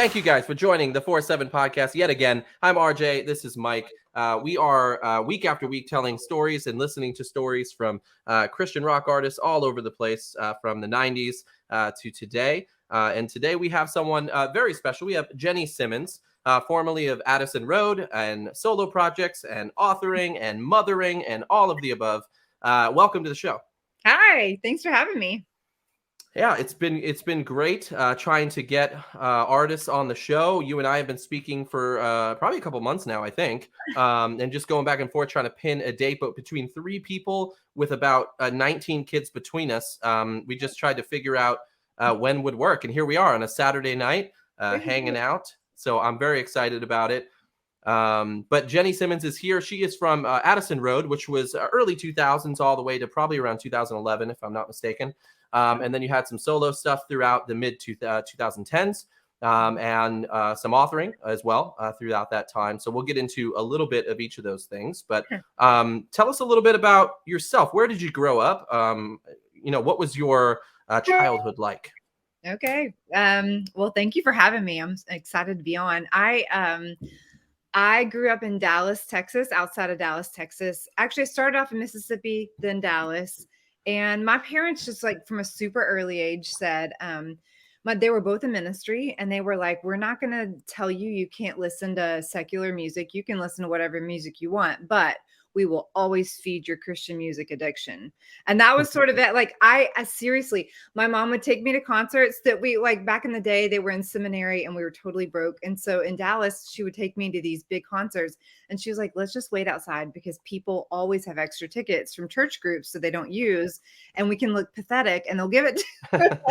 Thank you guys for joining the 4-7 podcast yet again. I'm RJ. This is Mike. We are week after week telling stories and listening to stories from Christian rock artists all over the place from the 90s to today. And today we have someone very special. We have Jenny Simmons, formerly of Addison Road, and solo projects and authoring and mothering and all of the above. Welcome to the show. Hi, thanks for having me. Yeah, it's been great trying to get artists on the show. You and I have been speaking for probably a couple months now, I think, and just going back and forth trying to pin a date. But between three people with about 19 kids between us, we just tried to figure out when would work. And here we are on a Saturday night hanging out. So I'm very excited about it. But Jenny Simmons is here. She is from Addison Road, which was early 2000s all the way to probably around 2011, if I'm not mistaken. And then you had some solo stuff throughout the mid 2010s and some authoring as well throughout that time. So we'll get into a little bit of each of those things. But tell us a little bit about yourself. Where did you grow up? What was your childhood like? Okay. Well, thank you for having me. I'm excited to be on. I grew up in Dallas, Texas, outside of Dallas, Texas. Actually, I started off in Mississippi, then Dallas. And my parents just like from a super early age said, they were both in ministry and they were like, we're not going to tell you can't listen to secular music. You can listen to whatever music you want, but we will always feed your Christian music addiction. And that was sort of it. Like I seriously, my mom would take me to concerts that we like back in the day, they were in seminary and we were totally broke. And so in Dallas, she would take me to these big concerts and she was like, let's just wait outside because people always have extra tickets from church groups so they don't use, and we can look pathetic and they'll give it to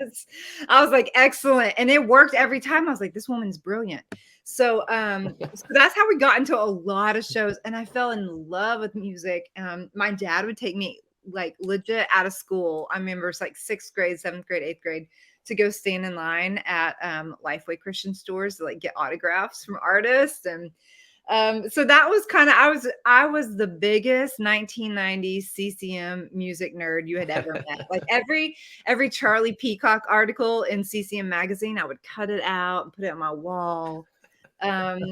us. I was like, excellent. And it worked every time. I was like, this woman's brilliant. So that's how we got into a lot of shows, and I fell in love with music. My dad would take me like legit out of school. I remember it's like 6th grade, 7th grade, 8th grade to go stand in line at Lifeway Christian stores to like get autographs from artists. And so that was kind of, I was the biggest 1990s CCM music nerd you had ever met. Like every Charlie Peacock article in CCM magazine, I would cut it out and put it on my wall. So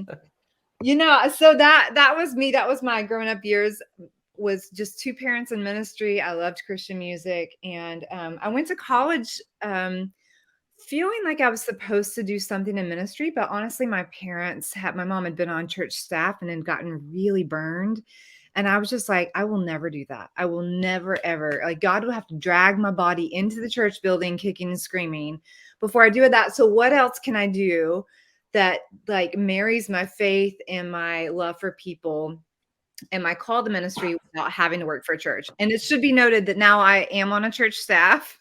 that was me. That was my growing up years, was just two parents in ministry. I loved Christian music. And I went to college feeling like I was supposed to do something in ministry. But honestly, my mom had been on church staff and had gotten really burned. And I was just like, I will never do that. I will never, ever. Like God will have to drag my body into the church building, kicking and screaming before I do that. So what else can I do that like marries my faith and my love for people and my call to ministry without having to work for a church? And it should be noted that now I am on a church staff.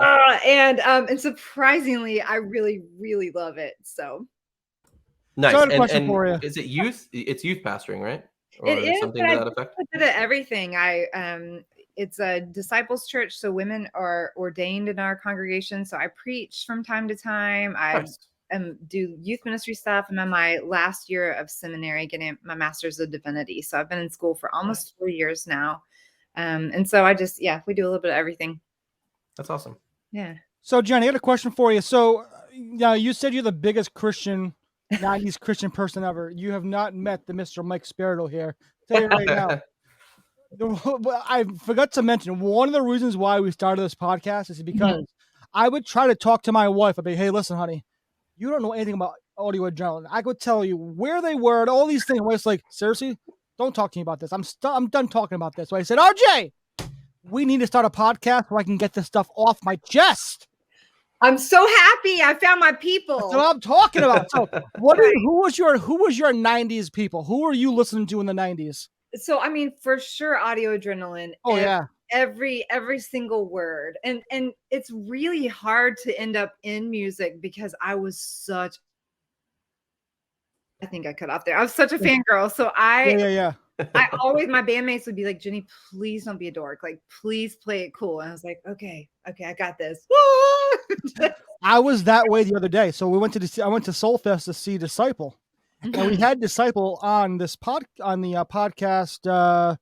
And surprisingly, I really, really love it. So nice. So I have a question for you. Is it youth? It's youth pastoring, right? Or it is something to that effect? I did everything. It's a disciples church, so women are ordained in our congregation. So I preach from time to time. Nice. Do youth ministry stuff. I'm in my last year of seminary getting my master's of divinity. So I've been in school for almost 4 years now. And so we do a little bit of everything. That's awesome. Yeah. So Jenny, I got a question for you. So you said you're the biggest 90s Christian person ever. You have not met the Mr. Mike Sparrow here. I'll tell you right now. I forgot to mention, one of the reasons why we started this podcast is because I would try to talk to my wife. I'd be, hey, listen, honey, you don't know anything about audio adrenaline. I could tell you where they were and all these things. Where it's like, seriously, don't talk to me about this. I'm done talking about this. So I said, RJ, we need to start a podcast where I can get this stuff off my chest. I'm so happy I found my people. That's what I'm talking about. So who was your 90s people? Who were you listening to in the 90s? So, I mean, for sure, audio adrenaline. Oh, yeah. Every single word. And it's really hard to end up in music because I think I cut off there. I was such a fangirl. So Yeah. I always, my bandmates would be like, Jenny, please don't be a dork. Like, please play it cool. And I was like, okay, I got this. I was that way the other day. So I went to Soulfest to see Disciple. And we had Disciple on the podcast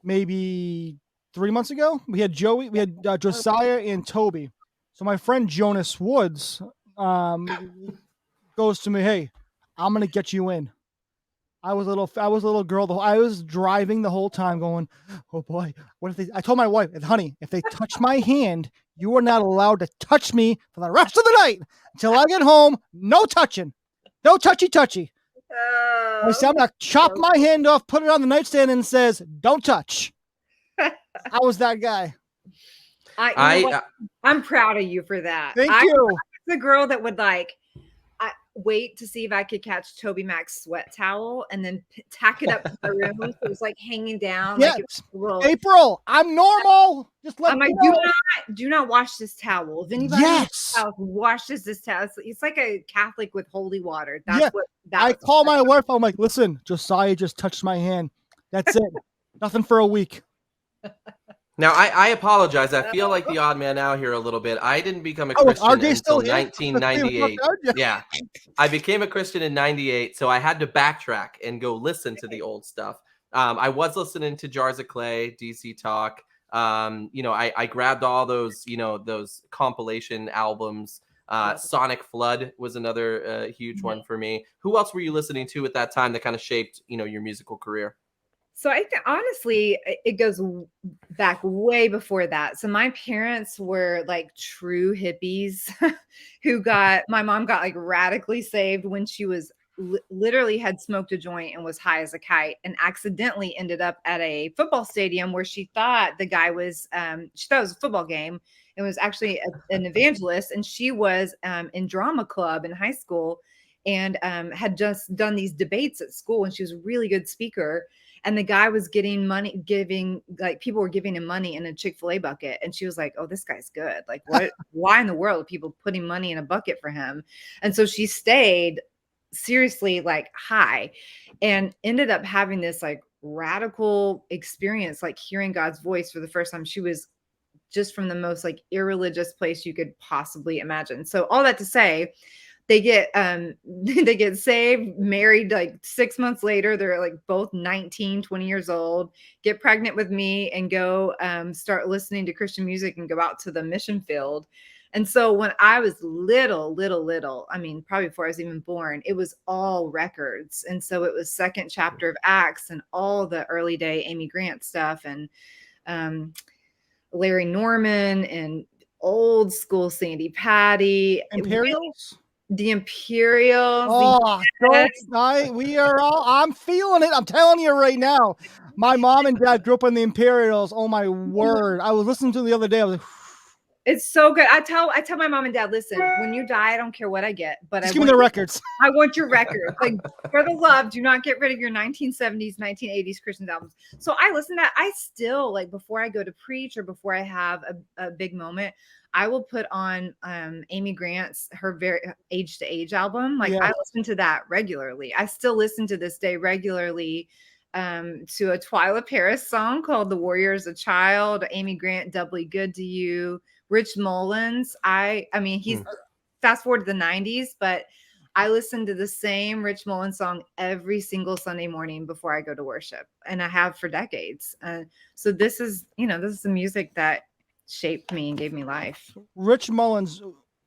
maybe 3 months ago. We had Josiah and Toby. So my friend Jonas Woods, goes to me, "Hey, I'm gonna get you in." I was a little girl. I was driving the whole time, going, "Oh boy, what if they?" I told my wife, "Honey, if they touch my hand, you are not allowed to touch me for the rest of the night until I get home. No touching, no touchy." I said, "I'm gonna chop my hand off, put it on the nightstand, and says, don't touch." I was that guy. I'm proud of you for that. Thank I you. was the girl that would wait to see if I could catch Toby Mac's sweat towel and then tack it up to my room. So it was like hanging down. Yes. April, I'm normal. Just let me know. Do not wash this towel. If anybody washes this towel, it's like a Catholic with holy water. That's what I call my wife. I'm like, "Listen, Josiah just touched my hand. That's it. Nothing for a week." Now, I apologize. I feel like the odd man out here a little bit. I didn't become a Christian until 1998. Yeah, I became a Christian in 98, so I had to backtrack and go listen to the old stuff. I was listening to Jars of Clay, DC Talk. I grabbed all those, those compilation albums. Sonic Flood was another huge one for me. Who else were you listening to at that time that kind of shaped, your musical career? So I think honestly, it goes back way before that. So my parents were like true hippies my mom got like radically saved when she was literally had smoked a joint and was high as a kite and accidentally ended up at a football stadium where she thought the guy was, she thought it was a football game. It was actually an evangelist. And she was in drama club in high school and had just done these debates at school. And she was a really good speaker. And the guy was getting money, people were giving him money in a Chick-fil-A bucket. And she was like, "Oh, this guy's good. Like, what, why in the world are people putting money in a bucket for him?" And so she stayed seriously like high and ended up having this like radical experience, like hearing God's voice for the first time. She was just from the most like irreligious place you could possibly imagine. So all that to say, they get saved, married like 6 months later. They're like both 19, 20 years old, get pregnant with me and go start listening to Christian music and go out to the mission field. And so when I was little, I mean, probably before I was even born, it was all records. And so it was second chapter of Acts and all the early day Amy Grant stuff and Larry Norman and old school Sandy Patty. Imperials? The Imperials. Oh, I'm feeling it. I'm telling you right now. My mom and dad grew up in the Imperials. Oh my word. I was listening to them the other day. I was like, it's so good. I tell my mom and dad, "Listen, when you die, I don't care what I get, but give me the records. I want your records. Like, for the love, do not get rid of your 1970s, 1980s Christian albums." So I listen to that. I still, like, before I go to preach or before I have a big moment, I will put on Amy Grant's, her very Age to Age album. Like, I listen to that regularly. I still listen to this day regularly to a Twyla Paris song called "The Warrior is a Child," Amy Grant, "Doubly Good to You," Rich Mullins. I mean, he's fast forward to the 90s, but I listen to the same Rich Mullins song every single Sunday morning before I go to worship. And I have for decades. So this is the music that shaped me and gave me life. Rich Mullins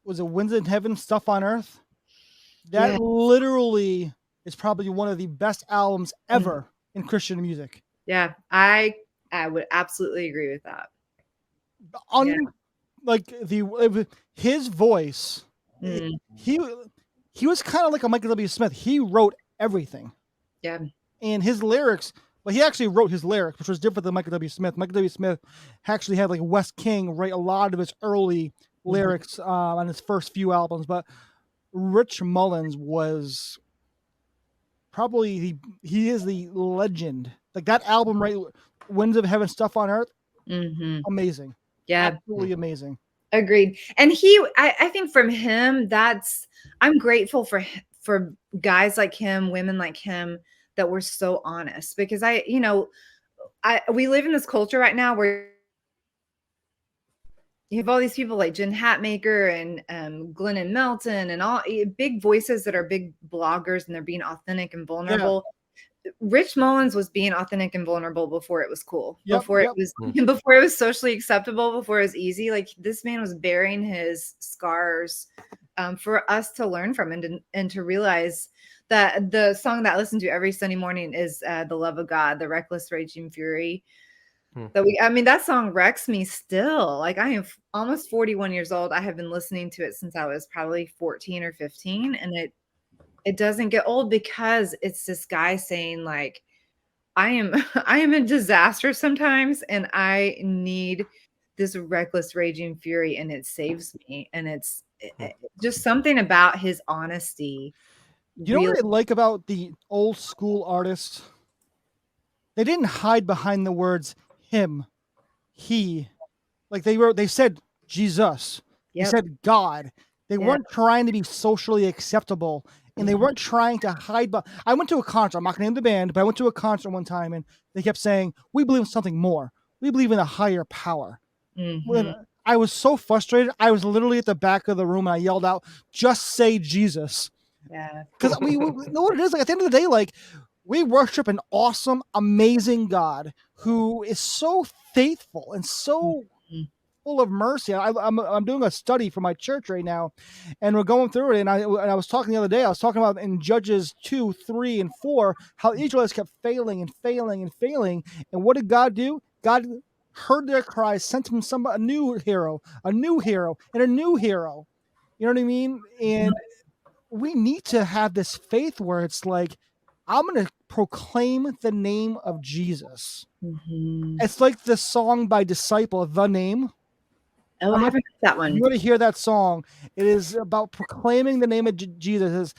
was a Winds in Heaven, Stuff on Earth. That literally is probably one of the best albums ever in Christian music. Yeah, I would absolutely agree with that. Like his voice, he was kind of like a Michael W. Smith. He wrote everything. Yeah. And his lyrics, but he actually wrote his lyrics, which was different than Michael W. Smith. Michael W. Smith actually had like Wes King write a lot of his early lyrics on his first few albums. But Rich Mullins was probably he is the legend. Like that album, right? Winds of Heaven, Stuff on Earth. Amazing. Yeah. Absolutely amazing. Agreed. And I think from him, I'm grateful for guys like him, women like him that were so honest, because we live in this culture right now where you have all these people like Jen Hatmaker and Glennon Melton and all big voices that are big bloggers and they're being authentic and vulnerable. Yeah. Rich Mullins was being authentic and vulnerable before it was cool, before it was socially acceptable, before it was easy. Like this man was bearing his scars for us to learn from, and to realize that the song that I listen to every Sunday morning is The Love of God, the Reckless Raging Fury. That song wrecks me still. Like, I am almost 41 years old. I have been listening to it since I was probably 14 or 15. And it doesn't get old, because it's this guy saying, like, I am a disaster sometimes, and I need this reckless raging fury, and it saves me. And it's just something about his honesty. You know what I like about the old school artists? They didn't hide behind the words him, he. Like, they said Jesus. They said God. They weren't trying to be socially acceptable, and they weren't trying to hide. But I went to a concert. I'm not going to name the band, but I went to a concert one time, and they kept saying, "We believe in something more. We believe in a higher power." When I was so frustrated, I was literally at the back of the room, and I yelled out, "Just say Jesus!" Yeah, because we know what it is. Like, at the end of the day, like, we worship an awesome, amazing God who is so faithful and so full of mercy. I'm doing a study for my church right now, and we're going through it. And I was talking the other day. I was talking about in Judges 2, 3, and 4 how Israelites kept failing and failing and failing. And what did God do? God heard their cries, sent them a new hero, and a new hero. You know what I mean? And we need to have this faith where it's like, I'm going to proclaim the name of Jesus. It's like the song by Disciple, The Name. Oh, I haven't heard that one. You want to hear that song? It is about proclaiming the name of Jesus.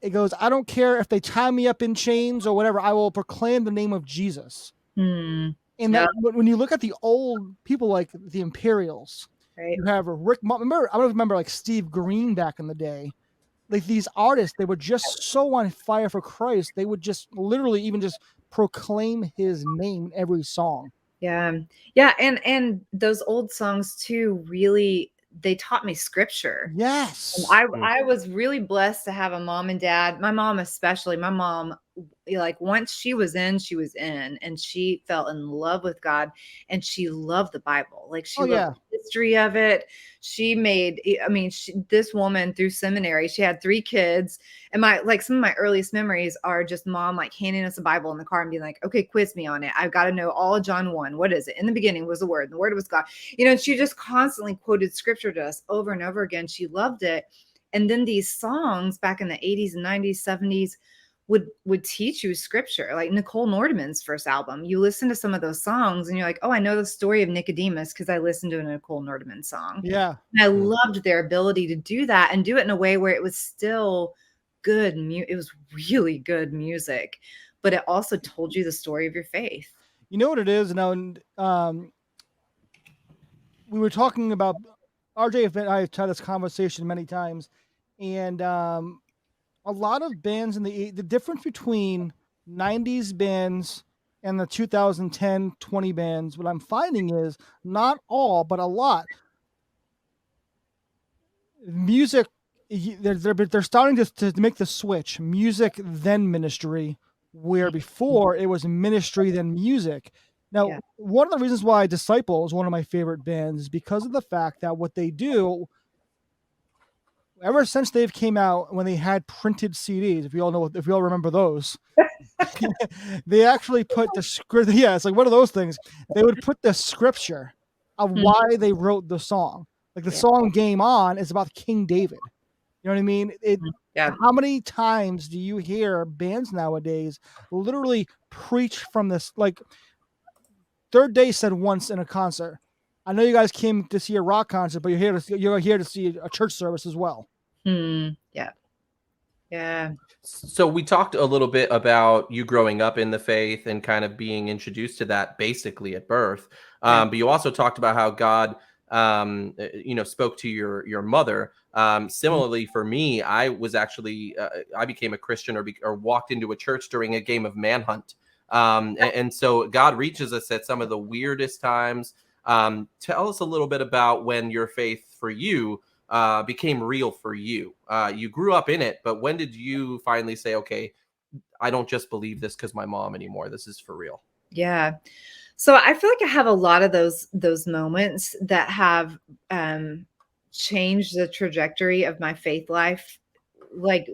It goes, I don't care if they tie me up in chains or whatever. I will proclaim the name of Jesus. And that, when you look at the old people like the Imperials, you have Rick. I don't remember like Steve Green back in the day. Like, these artists, they were just so on fire for Christ. They would just literally even just proclaim his name in every song. Yeah. And those old songs too, really, they taught me scripture. Yes. And I was really blessed to have a mom and dad. My mom, especially. My mom, like, once she was in, and she fell in love with God, and she loved the Bible. Like, she loved the history of it. She made, this woman through seminary, she had 3 kids. And some of my earliest memories are just mom, like, handing us a Bible in the car and being like, okay, quiz me on it. I've got to know all of John 1. What is it? In the beginning was the Word, and the Word was God. And she just constantly quoted scripture to us over and over again. She loved it. And then these songs back in the 80s and 90s, 70s would teach you scripture. Like Nicole Nordeman's first album, you listen to some of those songs and you're like, oh, I know the story of Nicodemus because I listened to a Nicole Nordeman song. Yeah. And I loved their ability to do that and do it in a way where it was still good. It was really good music, but it also told you the story of your faith. You know what it is now? We were talking about, RJ and I have had this conversation many times, and a lot of bands the difference between 90s bands and the 2010, 20 bands, what I'm finding is not all, but a lot. Music, they're starting to make the switch. Music, then ministry, where before it was ministry, then music. Now, one of the reasons why Disciple is one of my favorite bands is because of the fact that what they do, ever since they've came out, when they had printed CDs, if you all remember those, they actually put the script. Yeah, it's like one of those things. They would put the scripture of why they wrote the song. Like the song "Game On" is about King David. You know what I mean? How many times do you hear bands nowadays literally preach from this? Like, Third Day said once in a concert, I know you guys came to see a rock concert, but you're here to see a church service as well. Yeah. So we talked a little bit about you growing up in the faith and kind of being introduced to that basically at birth. But you also talked about how God, spoke to your mother. Similarly for me, I was actually, I became a Christian or walked into a church during a game of Manhunt. And so God reaches us at some of the weirdest times. Tell us a little bit about when your faith for you became real for you. You grew up in it, but when did you finally say, okay, I don't just believe this because my mom anymore. This is for real. Yeah. So I feel like I have a lot of those moments that have changed the trajectory of my faith life. Like,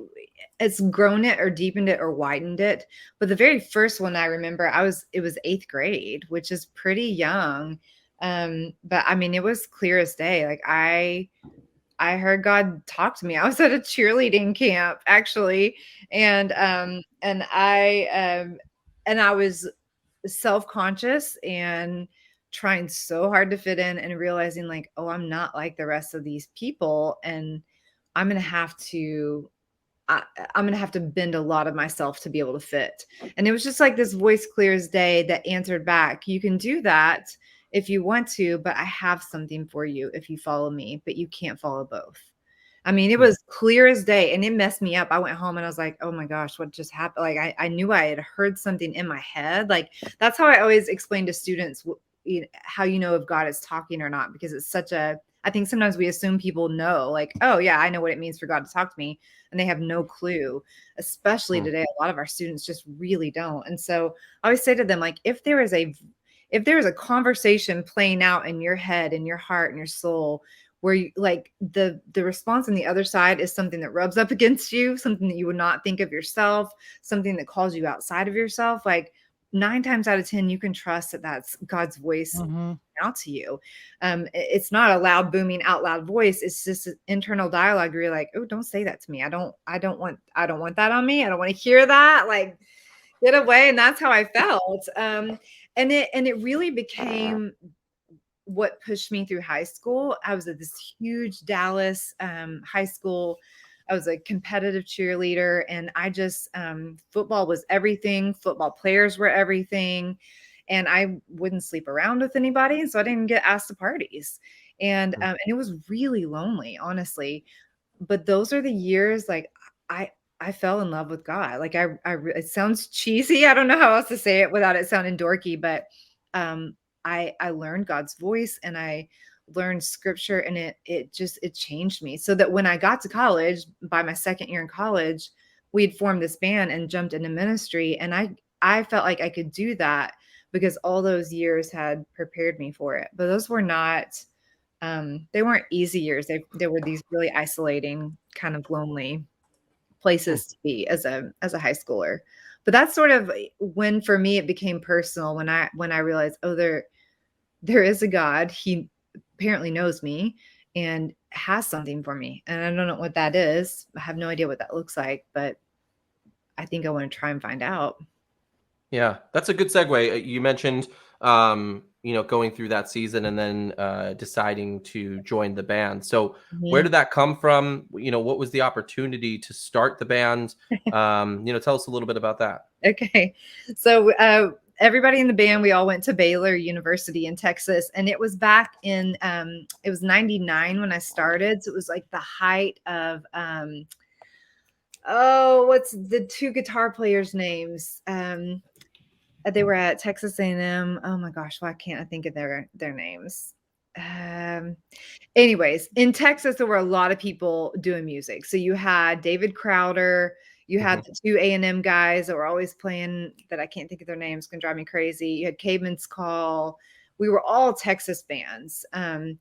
it's grown it or deepened it or widened it. But the very first one I remember, it was 8th grade, which is pretty young. But I mean, it was clear as day. Like, I heard God talk to me. I was at a cheerleading camp actually, and I was self-conscious and trying so hard to fit in and realizing like, oh, I'm not like the rest of these people, and I'm gonna have to I'm going to have to bend a lot of myself to be able to fit. And it was just like this voice clear as day that answered back, you can do that if you want to, but I have something for you if you follow me, but you can't follow both. I mean, it was clear as day, and it messed me up. I went home and I was like, oh my gosh, what just happened? Like, I knew I had heard something in my head. Like, that's how I always explain to students how you know if God is talking or not, because it's I think sometimes we assume people know, like, oh yeah, I know what it means for God to talk to me, and they have no clue. Especially today, a lot of our students just really don't. And so I always say to them, like, if there is a conversation playing out in your head, in your heart, in your soul, where you, like, the response on the other side is something that rubs up against you, something that you would not think of yourself, something that calls you outside of yourself, like 9 times out of 10, you can trust that that's God's voice out to you. It's not a loud, booming, out loud voice. It's just an internal dialogue where you're like, oh, don't say that to me. I don't want that on me. I don't want to hear that. Like, get away. And that's how I felt. And it really became what pushed me through high school. I was at this huge Dallas high school. I was a competitive cheerleader, and I just, football was everything. Football players were everything. And I wouldn't sleep around with anybody. And so I didn't get asked to parties. And it was really lonely, honestly. But those are the years, like, I fell in love with God. Like, it sounds cheesy. I don't know how else to say it without it sounding dorky, but I learned God's voice, and I learned scripture, and it changed me, so that when I got to college, by my second year in college, we'd formed this band and jumped into ministry. And I felt like I could do that because all those years had prepared me for it. But those were not, they weren't easy years. They were these really isolating, kind of lonely places to be as a high schooler. But that's sort of when, for me, it became personal, when I realized, oh, there is a God. He apparently knows me and has something for me. And I don't know what that is. I have no idea what that looks like, but I think I want to try and find out. Yeah, that's a good segue. You mentioned, going through that season and then deciding to join the band. So where did that come from? What was the opportunity to start the band? Tell us a little bit about that. Okay. So everybody in the band, we all went to Baylor University in Texas, and it was back in, it was 99 when I started. So it was like the height of, what's the 2 guitar players' names? They were at Texas A&M. Oh my gosh, why can't I think of their names? Anyways, in Texas, there were a lot of people doing music. So you had David Crowder, you had the 2 A&M guys that were always playing, that I can't think of their names, can drive me crazy. You had Caveman's Call. We were all Texas bands. And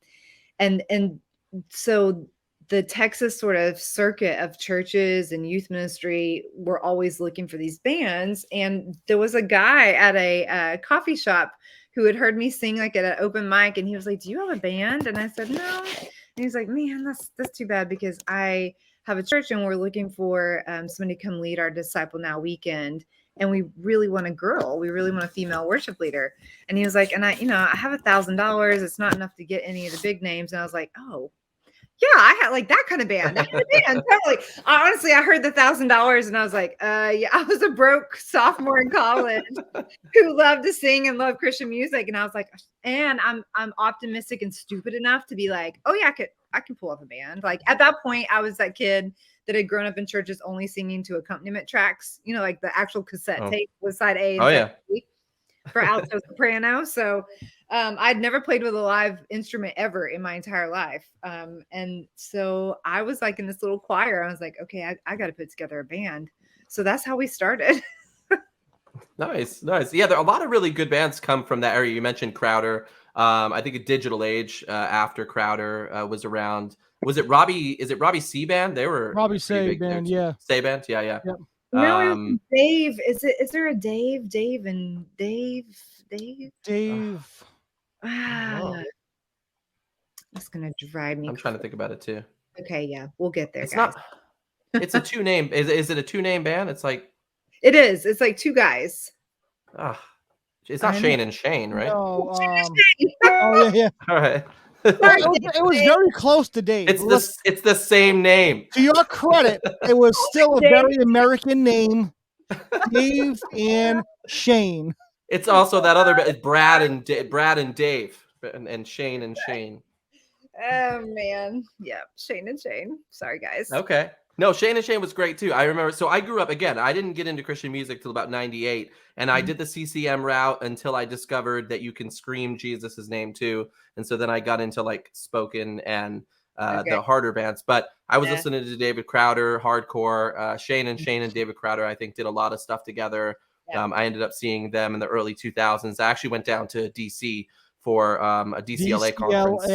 so the Texas sort of circuit of churches and youth ministry were always looking for these bands. And there was a guy at a coffee shop who had heard me sing, like, at an open mic. And he was like, do you have a band? And I said, no. And he's like, man, that's too bad, because I have a church and we're looking for somebody to come lead our Disciple Now weekend. And we really want a girl. We really want a female worship leader. And he was like, and I have $1,000. It's not enough to get any of the big names. And I was like, oh, yeah, I had like that kind of band. I had a band, totally. Honestly, I heard the $1,000 and I was like, yeah, I was a broke sophomore in college who loved to sing and loved Christian music. And I was like, and I'm optimistic and stupid enough to be like, oh yeah, I can pull off a band. Like, at that point, I was that kid that had grown up in churches only singing to accompaniment tracks, like the actual cassette tape was side A and side B for alto soprano. So I'd never played with a live instrument ever in my entire life. And so I was like in this little choir. I was like, okay, I got to put together a band. So that's how we started. Nice. Yeah, there are a lot of really good bands come from that area. You mentioned Crowder. I think a Digital Age after Crowder was around. Was it Robbie? Is it Robbie C band? They were Robbie pretty Say big there band, too. yeah. Say band, yeah. Yep. No, it was Dave. Is there a Dave? Dave and Dave? Dave. Ah, it's gonna drive me. I'm trying to think about it too. Okay, yeah, we'll get there, It's guys. not. It's a two name. Is it a two name band? It's like. It is. It's like two guys. It's not Shane and Shane, right? No. Oh yeah. All right. It was very close to Dave. It's the same name. To your credit, it was still a very American name, Dave and Shane. It's also that other Brad and Dave and Shane and Shane. Oh man, yeah, Shane and Shane. Sorry, guys. Okay. No, Shane and Shane was great too. I remember. So I grew up again. I didn't get into Christian music till about '98, and I did the CCM route until I discovered that you can scream Jesus' name too. And so then I got into like spoken and the harder bands. But I was listening to David Crowder, hardcore. Shane and David Crowder, I think, did a lot of stuff together. Yeah. I ended up seeing them in the early 2000s. I actually went down to DC for a DCLA conference.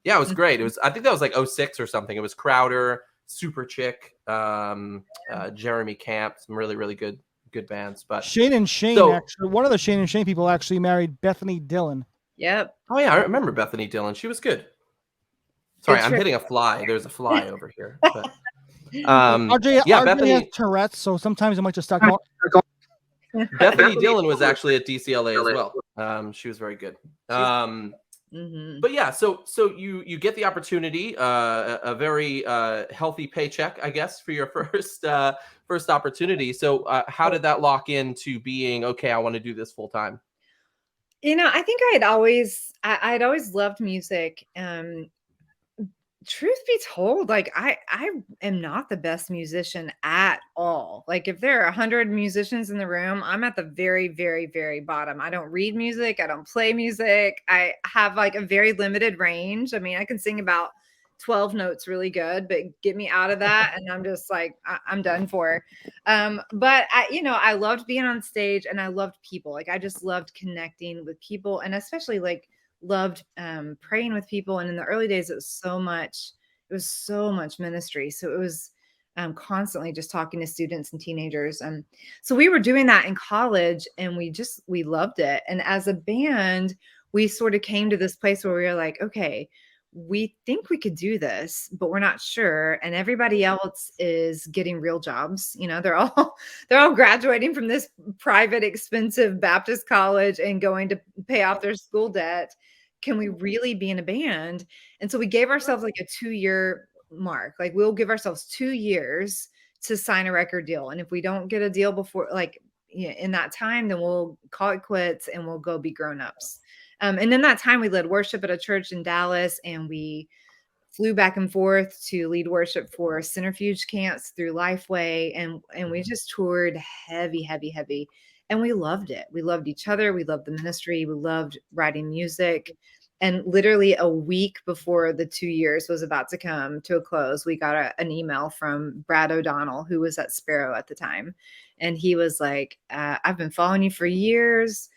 Yeah, it was great. It was. I think that was like 06 or something. It was Crowder, Super Chick, Jeremy Camp, some really good bands. But Shane and Shane, actually, one of the Shane and Shane people actually married Bethany Dillon. Yep. Oh yeah, I remember Bethany Dillon. She was good. Sorry, I'm hitting a fly. There's a fly over here. But, RJ Bethany has Tourette's, so sometimes I might just start going. Bethany Dillon was actually at DCLA as well. She was very good. But yeah, so you get the opportunity, a very healthy paycheck, I guess, for your first opportunity. So how did that lock into being okay? I want to do this full time. I think I'd always loved music. Truth be told, like I am not the best musician at all. Like if there are 100 musicians in the room, I'm at the very, very, very bottom. I don't read music. I don't play music. I have like a very limited range. I mean, I can sing about 12 notes really good, but get me out of that and I'm just like, I'm done for. But I loved being on stage and I loved people. Like I just loved connecting with people and especially like loved praying with people. And in the early days, it was so much ministry. So it was constantly just talking to students and teenagers. And so we were doing that in college and we loved it. And as a band, we sort of came to this place where we were like, okay, we think we could do this, but we're not sure. And everybody else is getting real jobs. They're all graduating from this private, expensive Baptist college and going to pay off their school debt. Can we really be in a band? And so we gave ourselves like a 2-year mark. Like we'll give ourselves 2 years to sign a record deal. And if we don't get a deal before, like in that time, then we'll call it quits and we'll go be grown-ups. And in that time, we led worship at a church in Dallas, and we flew back and forth to lead worship for centrifuge camps through Lifeway, and we just toured heavy. And we loved it. We loved each other. We loved the ministry. We loved writing music. And literally a week before the 2 years was about to come to a close, we got an email from Brad O'Donnell, who was at Sparrow at the time. And he was like, I've been following you for years.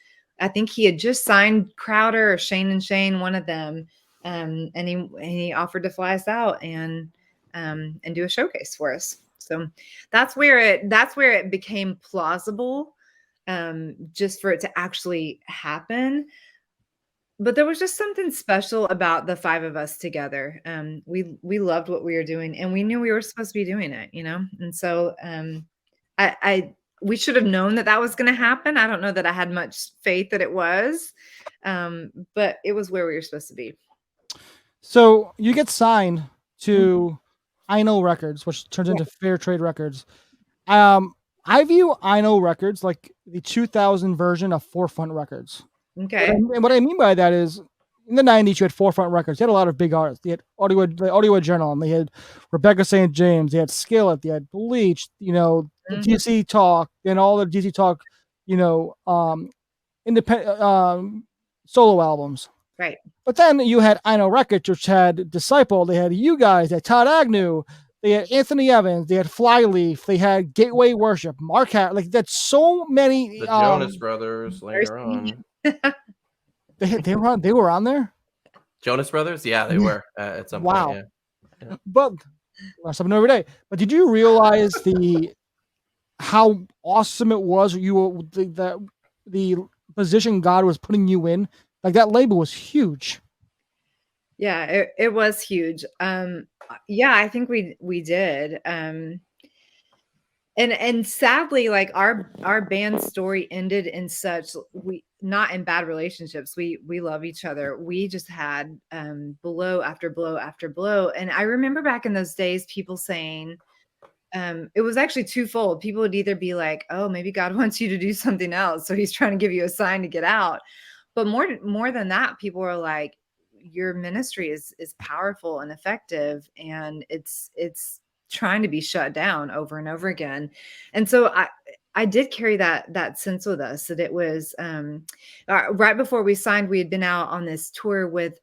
I think he had just signed Crowder or Shane and Shane, one of them. And he offered to fly us out and do a showcase for us. So that's where it became plausible, just for it to actually happen. But there was just something special about the 5 of us together. We loved what we were doing and we knew we were supposed to be doing it, And so we should have known that was going to happen. I don't know that I had much faith that it was, but it was where we were supposed to be. So you get signed to I Know Records, which turns into Fair Trade Records. I view I Know Records like the 2000 version of Forefront Records. Okay. And what I mean by that is, in the 90s, you had Forefront Records. You had a lot of big artists. They had Audio Journal, and they had Rebecca St. James. They had Skillet. They had Bleach. The DC Talk, and all the DC Talk, independent solo albums. Right. But then you had I Know Records, which had Disciple. They had you guys. They had Todd Agnew. They had Anthony Evans. They had Flyleaf. They had Gateway Worship. Mark Harris. Like that's so many. The Jonas Brothers later on. They were on there. Jonas Brothers, yeah, they were at some point. Wow. Yeah. But learn something every day. But did you realize how awesome it was? The position God was putting you in, like that label was huge. Yeah, it was huge. Yeah, I think we did. And sadly, like our band story ended in such, we not in bad relationships. We love each other. We just had blow after blow after blow. And I remember back in those days, people saying, it was actually twofold. People would either be like, oh, maybe God wants you to do something else, so he's trying to give you a sign to get out. But more than that, people were like, your ministry is powerful and effective, and it's trying to be shut down over and over again. And so I did carry that sense with us, that it was right before we signed, we had been out on this tour with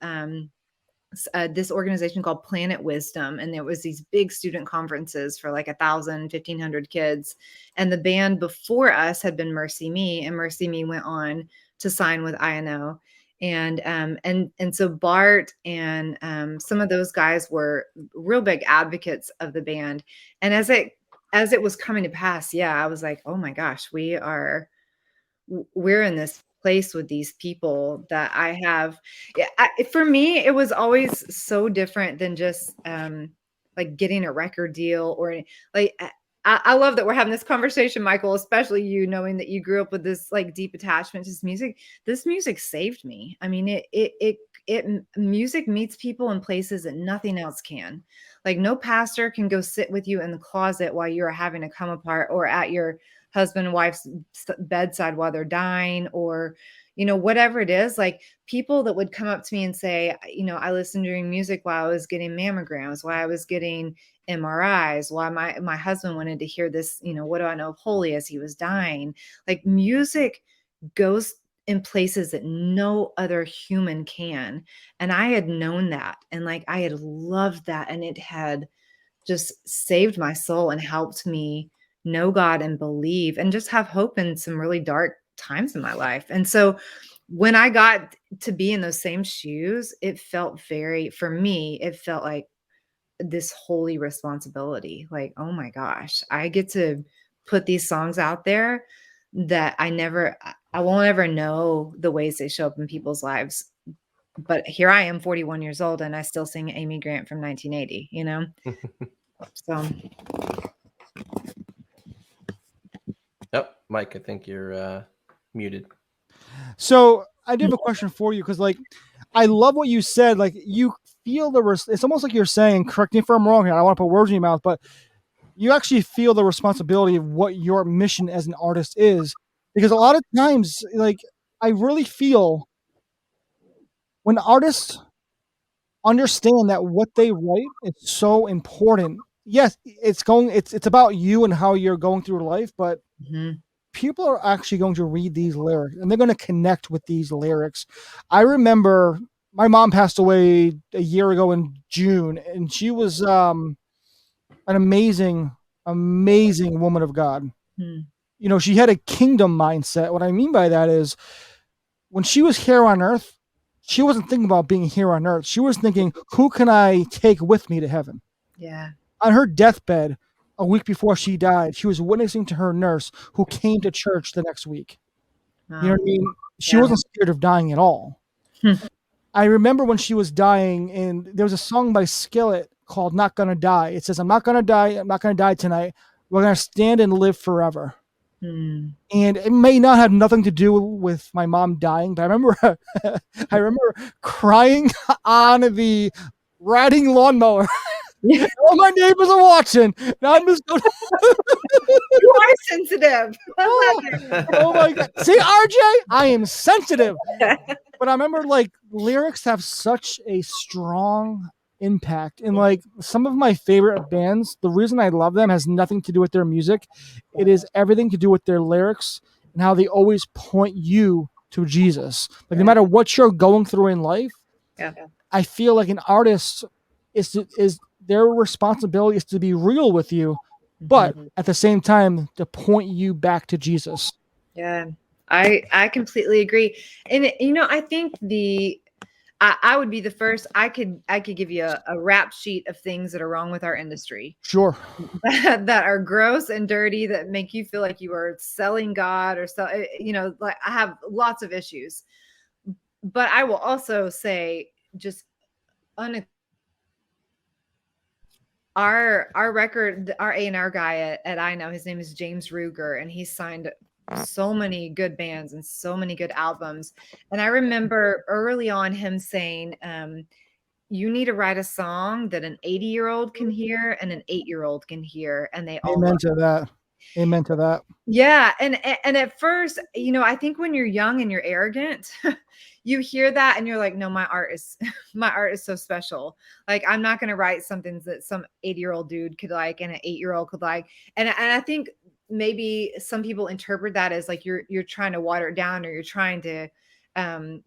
this organization called Planet Wisdom, and there was these big student conferences for like 1,000, 1,500 kids. And the band before us had been Mercy Me, and Mercy Me went on to sign with INO. And so Bart and some of those guys were real big advocates of the band. And as it was coming to pass, yeah, I was like, oh my gosh, we're in this place with these people that I have. For me, it was always so different than just like getting a record deal, or like I love that we're having this conversation, Michael, especially you, knowing that you grew up with this like deep attachment to this music. This music saved me. I mean, music meets people in places that nothing else can. Like no pastor can go sit with you in the closet while you're having to come apart, or at your husband and wife's bedside while they're dying, or whatever it is. Like people that would come up to me and say, I listened during music while I was getting mammograms, while I was getting MRIs, why my husband wanted to hear this, what do I know of holy, as he was dying. Like music goes in places that no other human can. And I had known that, and like I had loved that, and it had just saved my soul and helped me know God and believe and just have hope in some really dark times in my life. And so when I got to be in those same shoes, it felt for me, it felt like this holy responsibility. Like, oh my gosh, I get to put these songs out there that I won't ever know the ways they show up in people's lives. But here I am, 41 years old, and I still sing Amy Grant from 1980, So. Yep, Mike, I think you're muted. So I do have a question for you, because like I love what you said. Like you feel it's almost like you're saying, correct me if I'm wrong here, I don't want to put words in your mouth, but you actually feel the responsibility of what your mission as an artist is. Because a lot of times, like I really feel when artists understand that what they write is so important. Yes, it's about you and how you're going through life, but people are actually going to read these lyrics, and they're going to connect with these lyrics. I remember my mom passed away a year ago in June, and she was an amazing woman of God. She had a kingdom mindset. What I mean by that is when she was here on earth, she wasn't thinking about being here on earth. She was thinking, who can I take with me to heaven? Yeah. On her deathbed, a week before she died, she was witnessing to her nurse who came to church the next week. Wow. You know what I mean? She wasn't scared of dying at all. I remember when she was dying, and there was a song by Skillet called Not Gonna Die. It says, I'm not gonna die. I'm not gonna die tonight. We're gonna stand and live forever. And it may not have nothing to do with my mom dying, but I remember crying on the riding lawnmower. All my neighbors are watching. Now I'm just going. You are sensitive. Oh my God. See, RJ, I am sensitive. But I remember like lyrics have such a strong impact. And like some of my favorite bands, the reason I love them has nothing to do with their music. It is everything to do with their lyrics and how they always point you to Jesus. Like no matter what you're going through in life, I feel like an artist is their responsibility is to be real with you, but at the same time to point you back to Jesus. Yeah, I completely agree. And I think I would be the first. I could give you a rap sheet of things that are wrong with our industry. Sure. That are gross and dirty, that make you feel like you are selling God or so, like I have lots of issues. But I will also say, just our record, our A&R guy at I Know, his name is James Ruger, and he's signed so many good bands and so many good albums. And I remember early on him saying, you need to write a song that an 80-year-old can hear and an 8-year-old can hear, and they all Amen to that. Amen to that. Yeah. And at first, I think when you're young and you're arrogant, you hear that and you're like, no, my art is so special. Like, I'm not going to write something that some 80-year-old dude could like and an 8-year-old could like. And I think maybe some people interpret that as like you're trying to water it down, or you're trying to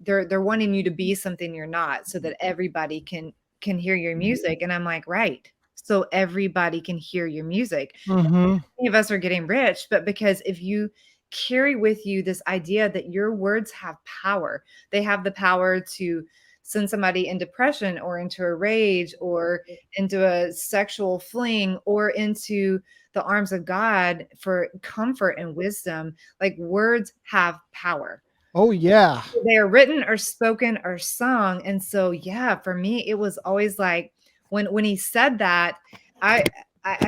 they're wanting you to be something you're not, so that everybody can hear your music. And I'm like, right. So everybody can hear your music. Mm-hmm. Many of us are getting rich, but because if you carry with you this idea that your words have power, they have the power to send somebody in depression or into a rage or into a sexual fling or into the arms of God for comfort and wisdom. Like, words have power. Oh yeah. They are written or spoken or sung. And so, yeah, for me, it was always like when he said that, I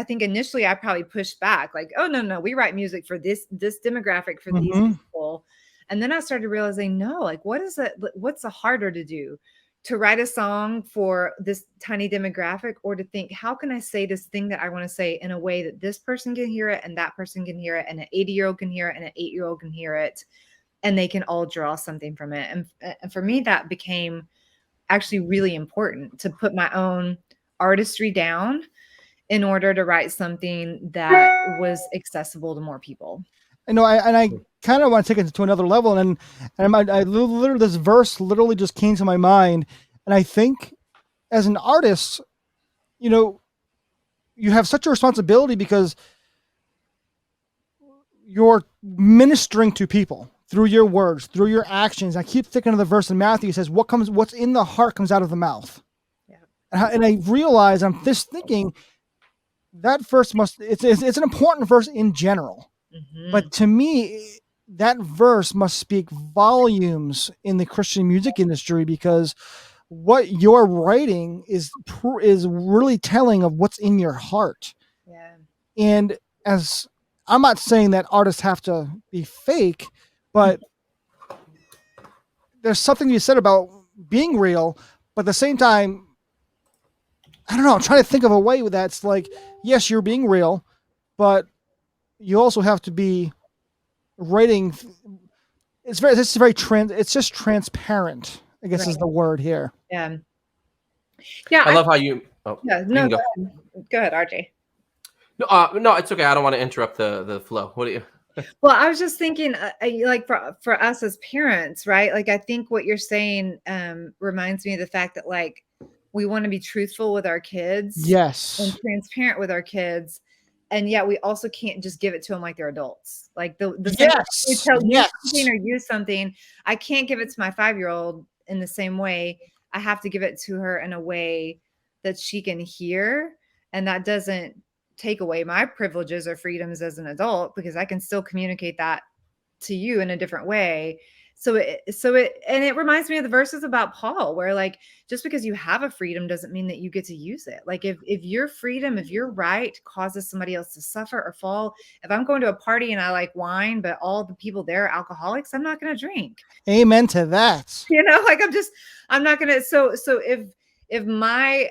think initially I probably pushed back, like, oh, no, we write music for this demographic, for these people. And then I started realizing, no, like, what's the harder to do? To write a song for this tiny demographic, or to think, how can I say this thing that I want to say in a way that this person can hear it and that person can hear it and an 80-year-old can hear it and an 8-year-old can hear it, and they can all draw something from it. And for me, that became actually really important, to put my own artistry down in order to write something that was accessible to more people. I kind of want to take it to another level, and I literally, this verse literally just came to my mind, and I think as an artist, you have such a responsibility because you're ministering to people through your words, through your actions. I keep thinking of the verse in Matthew. It says, what's in the heart comes out of the mouth. Yeah. And I realize, I'm just thinking, that verse it's an important verse in general. Mm-hmm. But to me, that verse must speak volumes in the Christian music industry, because what you're writing is really telling of what's in your heart. Yeah. And as I'm not saying that artists have to be fake, but there's something you said about being real, but at the same time, I don't know, I'm trying to think of a way that's like, yes, you're being real, but you also have to be writing. It's just transparent, I guess, right, is the word here. Yeah. I love how you. Oh, yeah. No, go ahead, RJ. No, it's okay. I don't want to interrupt the flow. What do you? Well, I was just thinking, like for us as parents, right? Like, I think what you're saying reminds me of the fact that, like, we want to be truthful with our kids, yes, and transparent with our kids, and yet we also can't just give it to them like they're adults. Like the yes, we tell you something or use something, I can't give it to my 5-year-old in the same way. I have to give it to her in a way that she can hear, and that doesn't take away my privileges or freedoms as an adult, because I can still communicate that to you in a different way. So it reminds me of the verses about Paul, where, like, just because you have a freedom doesn't mean that you get to use it. Like, if your freedom, if your right causes somebody else to suffer or fall, if I'm going to a party and I like wine, but all the people there are alcoholics, I'm not going to drink. Amen to that. Like, I'm not going to. So if my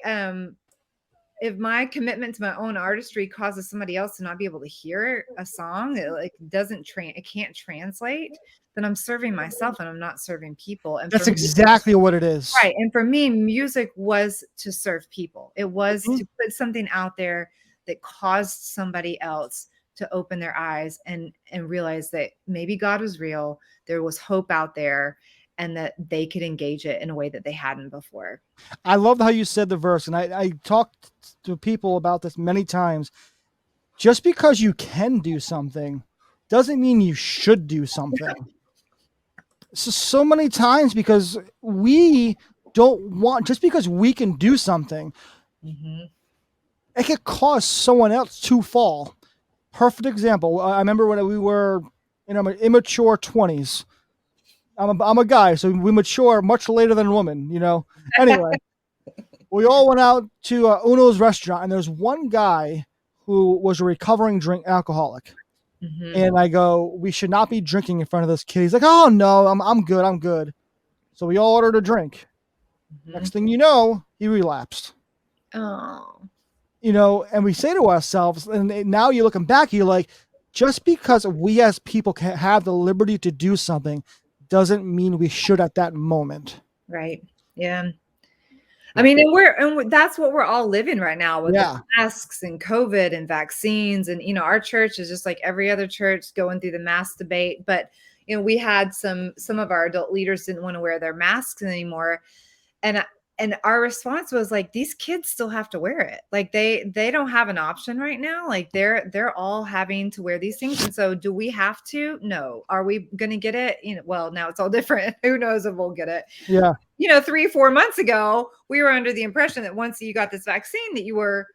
commitment to my own artistry causes somebody else to not be able to hear a song, it can't translate, then I'm serving myself and I'm not serving people. And that's exactly what it is. Right. And for me, music was to serve people. It was to put something out there that caused somebody else to open their eyes and realize that maybe God was real. There was hope out there, and that they could engage it in a way that they hadn't before. I love how you said the verse, and I talked to people about this many times. Just because you can do something doesn't mean you should do something. So many times, because we don't want, just because we can do something, it could cause someone else to fall. Perfect example. I remember when we were in our immature 20s. I'm a guy, so we mature much later than a woman, you know. Anyway, we all went out to Uno's restaurant, and there's one guy who was a recovering drink alcoholic. And I go, we should not be drinking in front of this kid. He's like, oh no, I'm good. So we all ordered a drink. Next thing you know, he relapsed. Oh. You know, and we say to ourselves, and now you're looking back, you're like, just because we as people can have the liberty to do something doesn't mean we should at that moment. Right. Yeah. I mean, and that's what we're all living right now with the masks and COVID and vaccines. And, you know, our church is just like every other church going through the mask debate. But, you know, we had some of our adult leaders didn't want to wear their masks anymore. And our response was like, these kids still have to wear it. Like they don't have an option right now. Like they're all having to wear these things. And so do we have to? No. Are we going to get it? You know, well, now it's all different. Who knows if we'll get it? Yeah. You know, 3-4 months ago, we were under the impression that once you got this vaccine that you were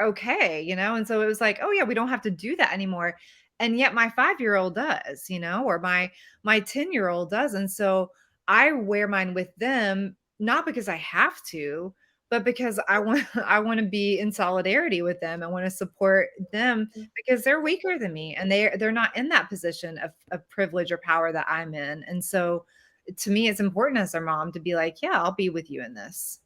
okay, you know? And so it was like, oh yeah, we don't have to do that anymore. And yet my 5-year-old does, you know, or my 10-year-old does. And so I wear mine with them, not because I have to, but because I want to be in solidarity with them. I want to support them because they're weaker than me and they're not in that position of privilege or power that I'm in. And so to me, it's important as their mom to be like, yeah, I'll be with you in this.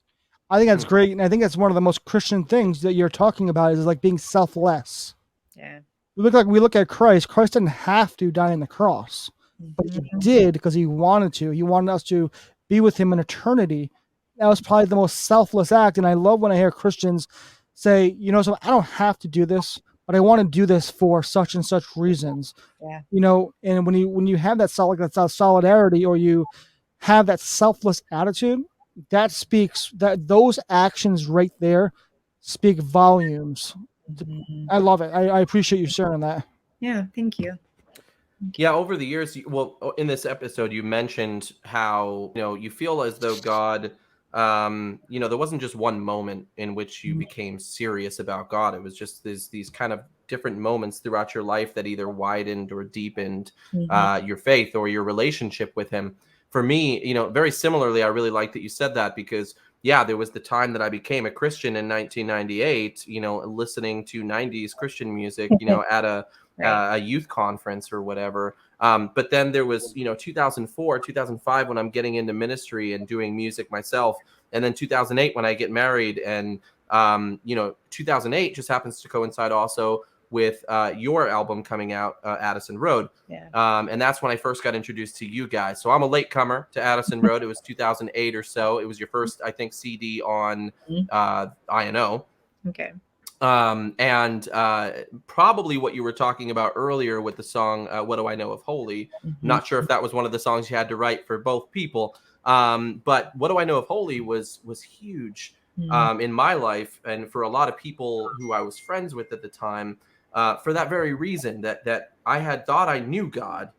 I think that's great. And I think that's one of the most Christian things that you're talking about is like being selfless. Yeah. We look at Christ. Christ didn't have to die on the cross, but he did because he wanted to. He wanted us to be with him in eternity. That was probably the most selfless act. And I love when I hear Christians say, you know, so I don't have to do this, but I want to do this for such and such reasons. Yeah. You know, and when you have that solidarity, or you have that selfless attitude, that speaks, that those actions right there speak volumes. I love it. I appreciate you sharing that. Yeah, thank you. Yeah, over the years, well, in this episode, you mentioned how, you know, you feel as though God, you know, there wasn't just one moment in which you became serious about God. It was just these kind of different moments throughout your life that either widened or deepened your faith or your relationship with him. For me, you know, very similarly, I really like that you said that because, yeah, there was the time that I became a Christian in 1998, you know, listening to 90s Christian music, you know, at a youth conference or whatever. But then there was, you know, 2004, 2005 when I'm getting into ministry and doing music myself. And then 2008 when I get married. And, you know, 2008 just happens to coincide also with your album coming out, Addison Road. Yeah. And that's when I first got introduced to you guys. So I'm a latecomer to Addison Road. It was 2008 or so. It was your first, I think, CD on INO. Okay. And probably what you were talking about earlier with the song What Do I Know of Holy. Not sure if that was one of the songs you had to write for both people. But What Do I Know of Holy was huge in my life and for a lot of people who I was friends with at the time, for that very reason that I had thought I knew God,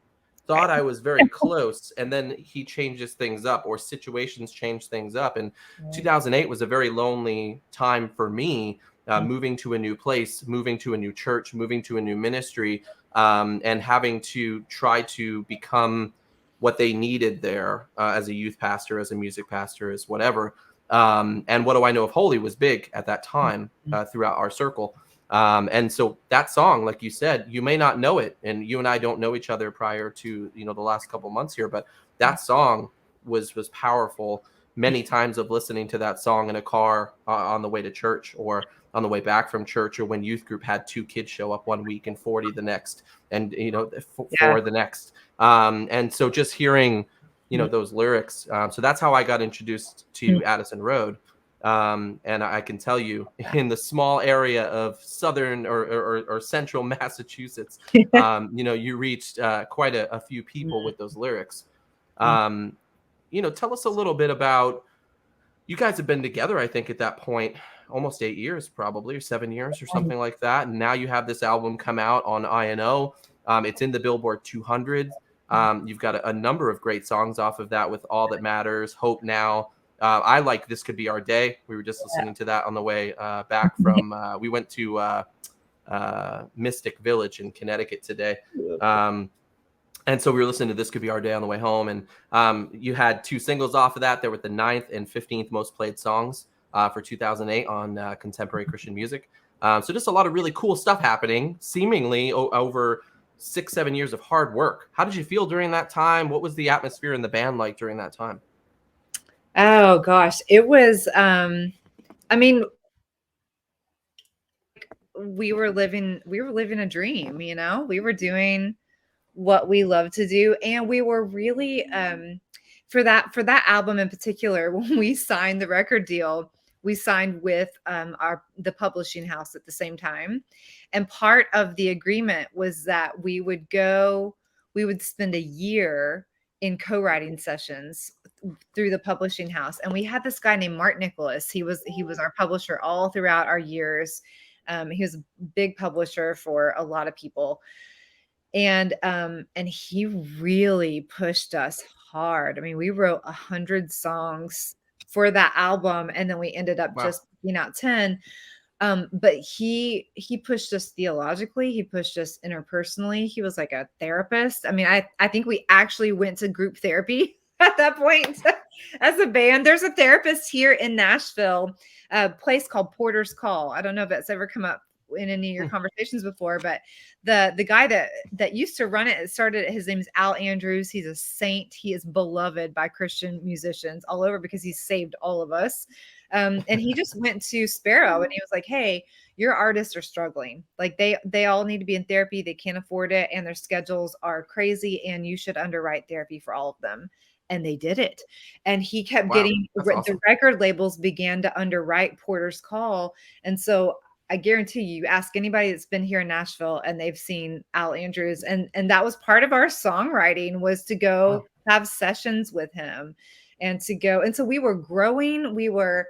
thought I was very close, and then he changes things up or situations change things up. And 2008 was a very lonely time for me. Moving to a new place, moving to a new church, moving to a new ministry, and having to try to become what they needed there as a youth pastor, as a music pastor, as whatever. And What Do I Know of Holy was big at that time throughout our circle. And so that song, like you said, you may not know it, and you and I don't know each other prior to, you know, the last couple months here, but that song was powerful. Many times of listening to that song in a car on the way to church or on the way back from church, or when youth group had 2 kids show up one week and 40 the next, and, you know, 4 the next. And so just hearing, you know, those lyrics. So that's how I got introduced to Addison Road. And I can tell you, in the small area of southern or central Massachusetts, you know, you reached quite a few people with those lyrics. You know, tell us a little bit about, you guys have been together, I think, at that point, almost 8 years, probably, or 7 years or something like that. And now you have this album come out on INO. It's in the Billboard 200. You've got a number of great songs off of that with All That Matters, Hope Now, I like This Could Be Our Day. We were just listening to that on the way back from, we went to Mystic Village in Connecticut today. And so we were listening to This Could Be Our Day on the way home. And you had 2 singles off of that. They were the 9th and 15th most played songs for 2008 on contemporary Christian music. So just a lot of really cool stuff happening, seemingly over 6-7 years of hard work. How did you feel during that time? What was the atmosphere in the band like during that time? Oh gosh, it was, I mean, we were living a dream, we were doing what we love to do. And we were really, for that album in particular, when we signed the record deal, we signed with the publishing house at the same time. And part of the agreement was that we would spend a year in co-writing sessions through the publishing house. And we had this guy named Mark Nicholas. He was our publisher all throughout our years. He was a big publisher for a lot of people. And he really pushed us hard. I mean, we wrote 100 songs for that album, and then we ended up just putting out 10. But he pushed us theologically. He pushed us interpersonally. He was like a therapist. I mean, I think we actually went to group therapy at that point as a band. There's a therapist here in Nashville, a place called Porter's Call. I don't know if that's ever come up in any of your conversations before, but the guy that used to run it started, his name is Al Andrews. He's a saint. He is beloved by Christian musicians all over because he saved all of us. And he just went to Sparrow and he was like, hey, your artists are struggling. Like they all need to be in therapy. They can't afford it. And their schedules are crazy. And you should underwrite therapy for all of them. And they did it. And he kept getting, awesome. The record labels began to underwrite Porter's Call. And so I guarantee you ask anybody that's been here in Nashville and they've seen Al Andrews. And that was part of our songwriting, was to go have sessions with him and to go. And so we were growing. We were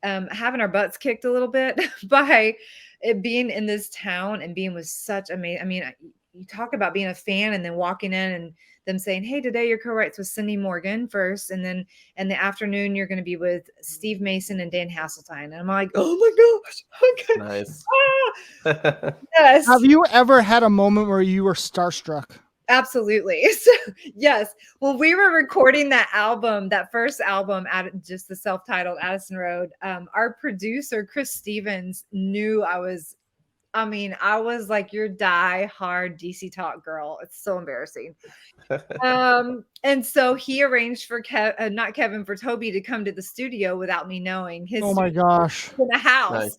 having our butts kicked a little bit by it being in this town and being with such amazing. I mean, you talk about being a fan and then walking in and them saying, hey, today your co-writes with Cindy Morgan first. And then in the afternoon, you're going to be with Steve Mason and Dan Hasseltine. And I'm like, oh my gosh. Okay. Nice. Yes. Have you ever had a moment where you were starstruck? Absolutely. So, yes. When we were recording that album, that first album, just the self-titled Addison Road, our producer, Chris Stevens, knew I was like your die-hard DC Talk girl. It's so embarrassing. And so he arranged for for Toby to come to the studio without me knowing. Oh my gosh. In the house. Nice.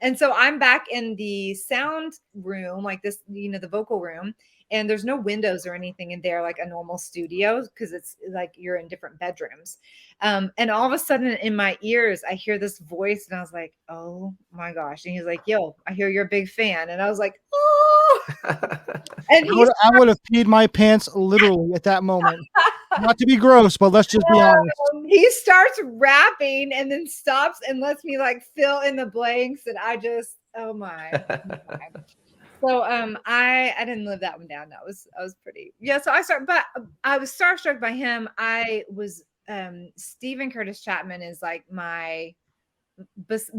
And so I'm back in the sound room, like this, the vocal room. And there's no windows or anything in there like a normal studio, because it's like you're in different bedrooms. And all of a sudden in my ears, I hear this voice and I was like, oh my gosh. And he's like, yo, I hear you're a big fan. And I was like, oh. And I would have peed my pants literally at that moment. Not to be gross, but let's just be honest. He starts rapping and then stops and lets me like fill in the blanks. And I just, oh my. So I didn't live that one down. I was pretty, yeah. So I was starstruck by him. I was Stephen Curtis Chapman is like my,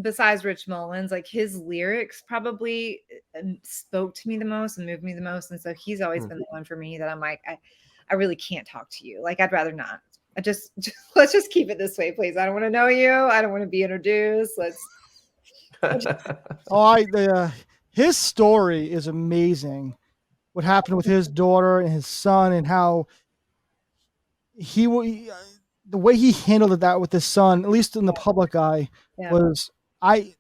besides Rich Mullins, like his lyrics probably spoke to me the most and moved me the most. And so he's always been the one for me that I'm like, I really can't talk to you. Like I'd rather not. Let's just keep it this way, please. I don't want to know you. I don't want to be introduced. His story is amazing. What happened with his daughter and his son, and how the way he handled that with his son, at least in the public eye, was I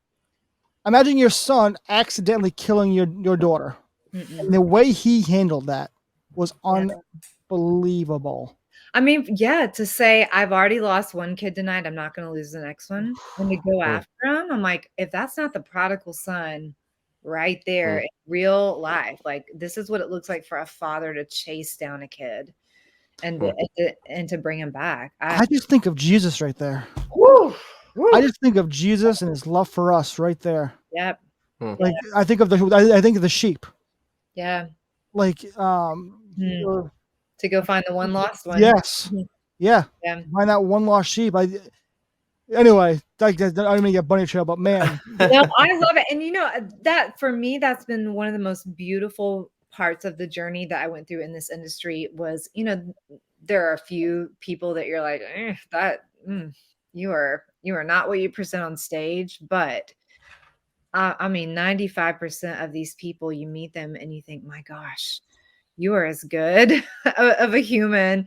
imagine your son accidentally killing your daughter. And the way he handled that was unbelievable. I mean, yeah, to say I've already lost one kid tonight, I'm not going to lose the next one. And to go after him, I'm like, if that's not the prodigal son right there in real life, like this is what it looks like for a father to chase down a kid and to bring him back. I just think of Jesus right there. Woo. I just think of Jesus and his love for us right there. Yep. Like I think of the sheep. Yeah. Like to go find the one lost one. Yes. Yeah. Find that one lost sheep. Anyway, like I don't mean to get bunny trail, but man, No, I love it. And that for me, that's been one of the most beautiful parts of the journey that I went through in this industry was, there are a few people that you're like, you are not what you present on stage, but I mean, 95% of these people, you meet them and you think, my gosh, you are as good of a human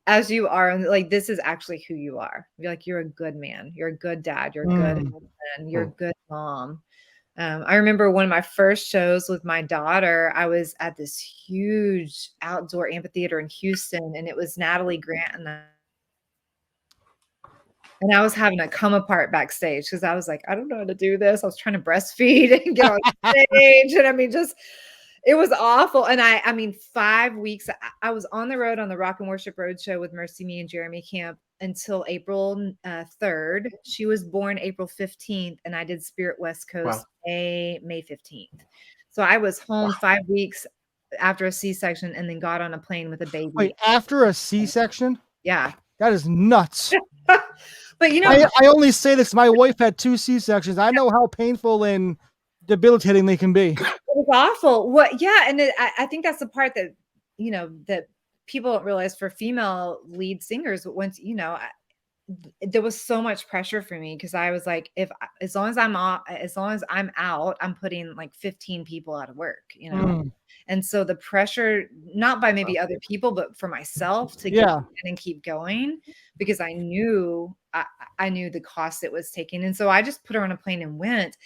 as you are. And like, this is actually who you are. You're like, you're a good man. You're a good dad. You're a good husband. You're a good mom. I remember one of my first shows with my daughter, I was at this huge outdoor amphitheater in Houston, and it was Natalie Grant and I was having to come apart backstage because I was like, I don't know how to do this. I was trying to breastfeed and get on stage. And I mean, it was awful. And I mean, 5 weeks, I was on the road on the Rock and Worship Roadshow with Mercy Me and Jeremy Camp until April 3rd. She was born April 15th, and I did Spirit West Coast May 15th. So I was home 5 weeks after a C-section and then got on a plane with a baby. Wait, after a C-section? Yeah. That is nuts. But I only say this. My wife had 2 C-sections. I know how painful and debilitating they can be. It was awful. And I think that's the part that that people don't realize for female lead singers. Once there was so much pressure for me because I was like, as long as I'm out, I'm putting like 15 people out of work. And so the pressure, not by maybe other people, but for myself to get and keep going, because I knew the cost it was taking. And so I just put her on a plane and went,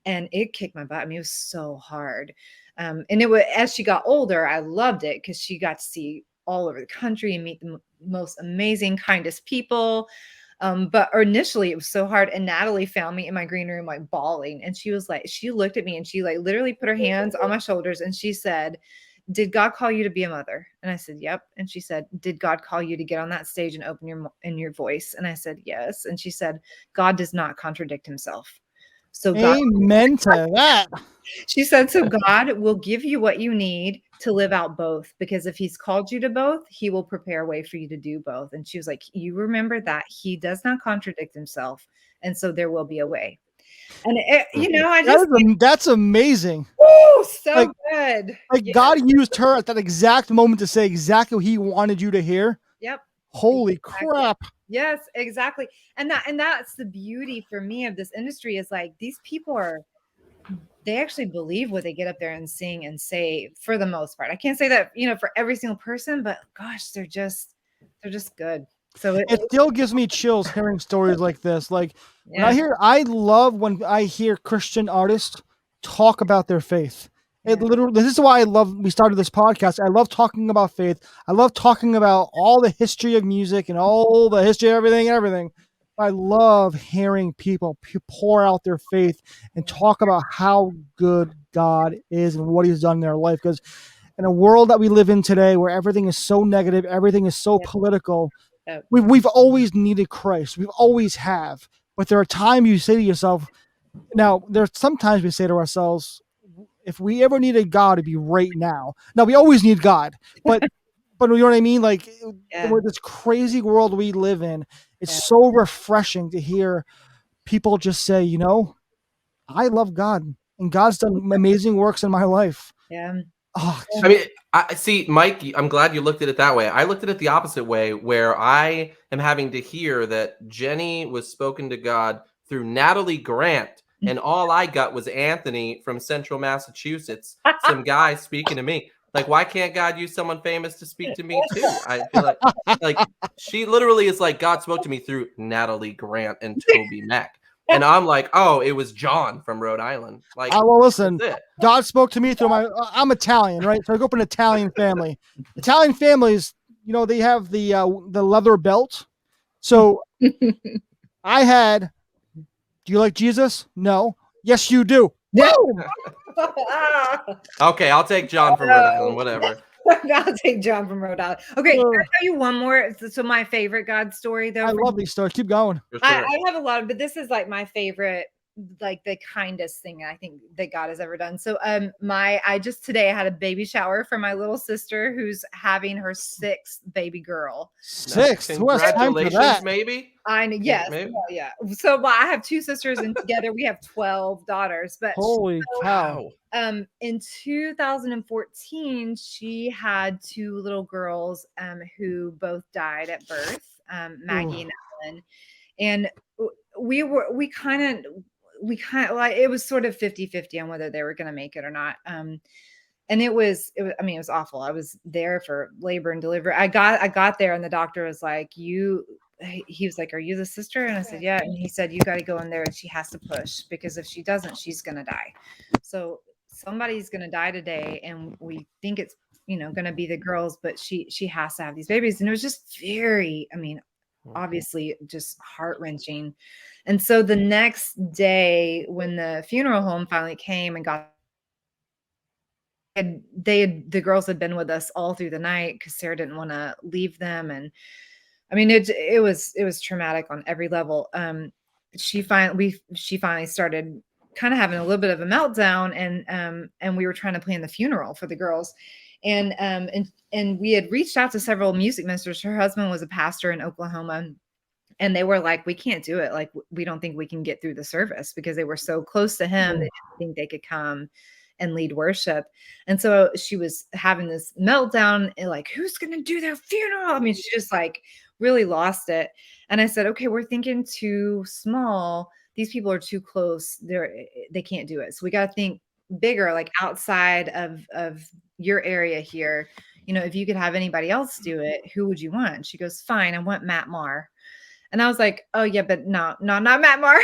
and it kicked my butt. I mean, it was so hard. And it was, as she got older, I loved it because she got to see all over the country and meet the most amazing, kindest people. But initially it was so hard. And Natalie found me in my green room, like bawling. And she was like, she looked at me and she like literally put her hands on my shoulders and she said, "Did God call you to be a mother?" And I said, "Yep." And she said, "Did God call you to get on that stage and open your voice?" And I said, "Yes." And she said, "God does not contradict himself. So God," amen to that. She said, "So God will give you what you need to live out both, because if he's called you to both, he will prepare a way for you to do both." And she was like, "You remember that he does not contradict himself. And so there will be a way." And I just, that's amazing. oh, so good. Like God used her at that exact moment to say exactly what he wanted you to hear. Yep. Holy crap. Yes, exactly. And that's the beauty for me of this industry is like, these people they actually believe what they get up there and sing and say for the most part. I can't say that, for every single person, but gosh, they're just good. So it still gives me chills hearing stories like this. Like I love when I hear Christian artists talk about their faith. This is why we started this podcast. I love talking about faith. I love talking about all the history of music and all the history of everything. I love hearing people pour out their faith and talk about how good God is and what he's done in their life. Because in a world that we live in today where everything is so negative, everything is so political, we've always needed Christ. We've always have. But there are times you say to yourself, now there's sometimes we say to ourselves, if we ever needed God, it'd be right now. Now we always need God, but you know what I mean? Like this crazy world we live in, it's so refreshing to hear people just say, I love God and God's done amazing works in my life. Yeah. Oh, I mean, I see, Mike, I'm glad you looked at it that way. I looked at it the opposite way, where I am having to hear that Jenny was spoken to God through Natalie Grant, and all I got was Anthony from Central Massachusetts, some guy speaking to me. Like, why can't God use someone famous to speak to me too? I feel like she literally is like, God spoke to me through Natalie Grant and Toby Mac. And I'm like, oh, it was John from Rhode Island. Like, well, listen, God spoke to me through I'm Italian, right? So I grew up in an Italian family. Italian families, they have the leather belt. So I had, do you like Jesus? No. Yes, you do. Yeah. Okay, I'll take John from Rhode Island, whatever. I'll take John from Rhode Island. Okay, can I tell you one more? So my favorite God story, though. I love these stories. Keep going. For sure. I have a lot, but this is like my favorite like the kindest thing I think that God has ever done. So I just today had a baby shower for my little sister who's having her 6th baby girl. 6. Who has time for Congratulations, that? maybe. I know, yes, Maybe. well, yeah. So I have 2 sisters, and together we have 12 daughters. But Holy cow! in 2014, she had 2 little girls who both died at birth, Maggie and Ellen. And we kind of like, it was sort of 50-50 on whether they were going to make it or not. And it was, I mean, it was awful. I was there for labor and delivery. I got there, and the doctor was like, he was like, "Are you the sister?" And I said, "Yeah." And he said, "You got to go in there, and she has to push, because if she doesn't, she's going to die. So somebody's going to die today, and we think it's, going to be the girls, but she has to have these babies." And it was just very, I mean, obviously just heart-wrenching. And so the next day, when the funeral home finally came and got, the girls had been with us all through the night because Sarah didn't want to leave them. And I mean, it was traumatic on every level. She finally started kind of having a little bit of a meltdown, and we were trying to plan the funeral for the girls. And we had reached out to several music ministers. Her husband was a pastor in Oklahoma, and they were like, "We can't do it. Like, we don't think we can get through the service," because they were so close to him. They didn't think they could come and lead worship. And so she was having this meltdown, and like, who's going to do their funeral? I mean, she just like really lost it. And I said, "Okay, we're thinking too small. These people are too close. They can't do it. So we got to think bigger, like outside of your area here. If you could have anybody else do it, who would you want?" She goes, "Fine, I want Matt Maher." And I was like, "Oh yeah, but no, not Matt Maher."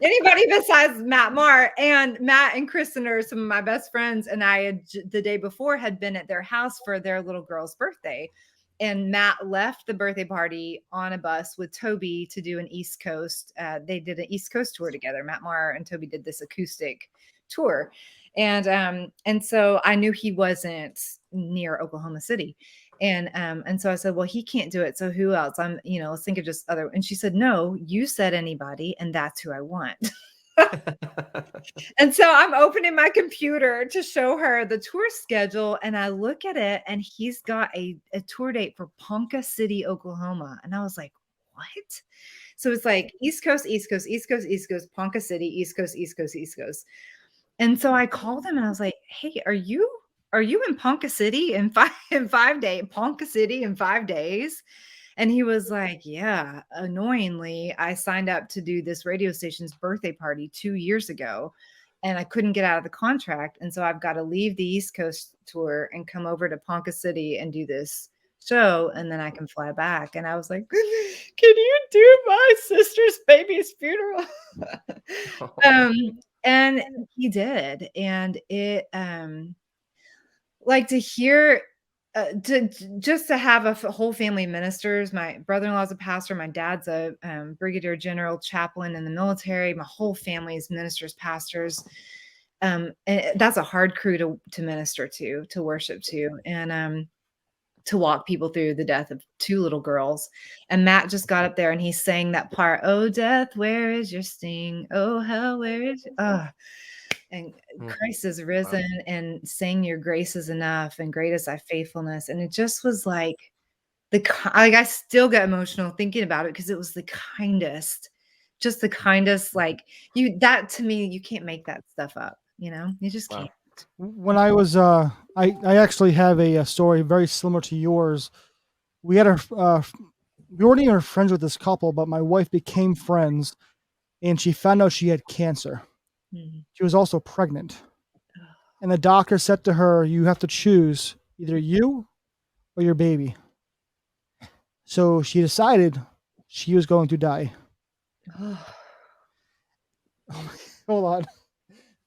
Anybody besides Matt Maher. And Matt and Kristen are some of my best friends. And I had the day before had been at their house for their little girl's birthday. And Matt left the birthday party on a bus with Toby to do an East Coast. They did an East Coast tour together. Matt Maher and Toby did this acoustic tour. And so I knew he wasn't near Oklahoma City. And so I said, "Well, he can't do it. So who else? Let's think of just other." And she said, "No, you said anybody, and that's who I want." And so I'm opening my computer to show her the tour schedule, and I look at it, and he's got a tour date for Ponca City, Oklahoma. And I was like, "What?" So it's like East Coast, East Coast, East Coast, East Coast, Ponca City, East Coast, East Coast, East Coast. And so I called him, and I was like, "Hey, are you in Ponca City in 5 days? Ponca City in 5 days?" And he was like, "Yeah, annoyingly, I signed up to do this radio station's birthday party 2 years ago, and I couldn't get out of the contract. And so I've got to leave the East Coast tour and come over to Ponca City and do this show, and then I can fly back." And I was like, "Can you do my sister's baby's funeral?" And he did. And it, like, to hear, just to have a whole family of ministers. My brother-in-law is a pastor. My dad's a brigadier general chaplain in the military. My whole family is ministers, pastors. And that's a hard crew to minister to worship to, and to walk people through the death of 2 little girls. And Matt just got up there and he sang that part, "Oh death, where is your sting? Oh hell, where is and Christ is risen, and saying your grace is enough, and great is thy faithfulness." And it just was like I still get emotional thinking about it, because it was the kindest, just the kindest. Like, that to me, you can't make that stuff up. You just can't. When I was, I actually have a story very similar to yours. We had we weren't even friends with this couple, but my wife became friends, and she found out she had cancer. Mhm. She was also pregnant, and the doctor said to her, "You have to choose either you or your baby." So she decided she was going to die. Hold on,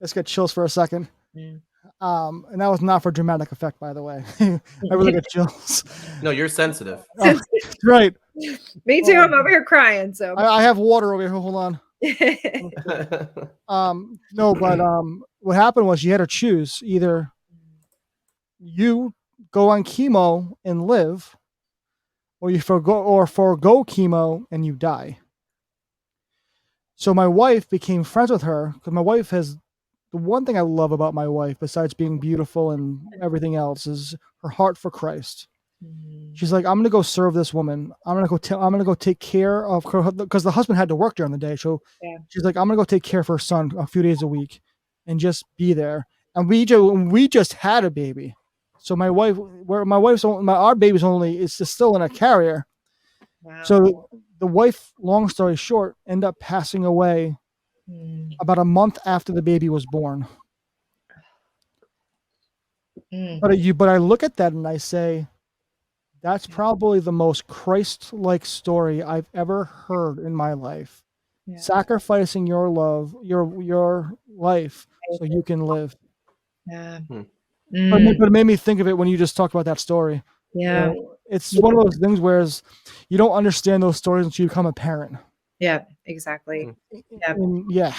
let's get chills for a second. Mm. And that was not for dramatic effect, by the way. I really get chills. No, you're sensitive. Oh, right. Me too. I'm over here crying. So I have water over here. Hold on. No, but what happened was she had to choose either you go on chemo and live, or you forgo chemo and you die. So my wife became friends with her because my wife has the one thing I love about my wife, besides being beautiful and everything else, is her heart for Christ. Mm. She's like, I'm gonna go serve this woman. I'm gonna go take care of her because the husband had to work during the day. So Yeah. she's like, I'm gonna go take care of her son a few days a week and just be there. And we just had a baby. So my wife, our baby's it's just still in a carrier. Wow. So the wife, long story short, ended up passing away Mm. about a month after the baby was born. Mm. But I look at that and I say, that's probably the most Christ-like story I've ever heard in my life. Yeah. Sacrificing your love, your life, so you can live. Yeah. Hmm. But it made me think of it when you just talked about that story. Yeah. It's one of those things where you don't understand those stories until you become a parent. Yeah, exactly. Yeah. Yeah.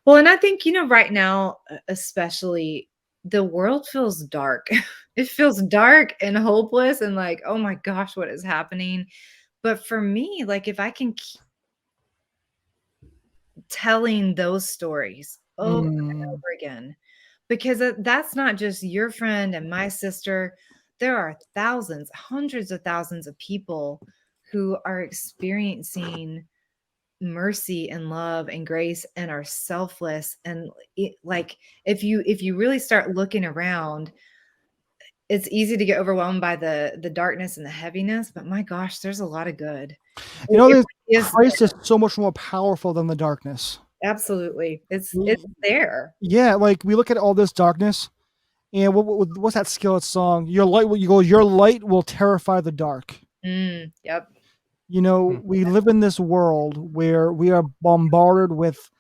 Well, and I think, right now, especially, the world feels dark. It feels dark and hopeless and like, oh my gosh, what is happening? But for me, like, if I can keep telling those stories over and over again, because that's not just your friend and my sister. There are thousands, hundreds of thousands of people who are experiencing mercy and love and grace and are selfless. And like, if you really start looking around, it's easy to get overwhelmed by the darkness and the heaviness, but my gosh, there's a lot of good. It is Christ is so much more powerful than the darkness. absolutely. It's there. Yeah, like we look at all this darkness, and what's that Skillet song? Your light will terrify the dark. Yep. We live in this world where we are bombarded with,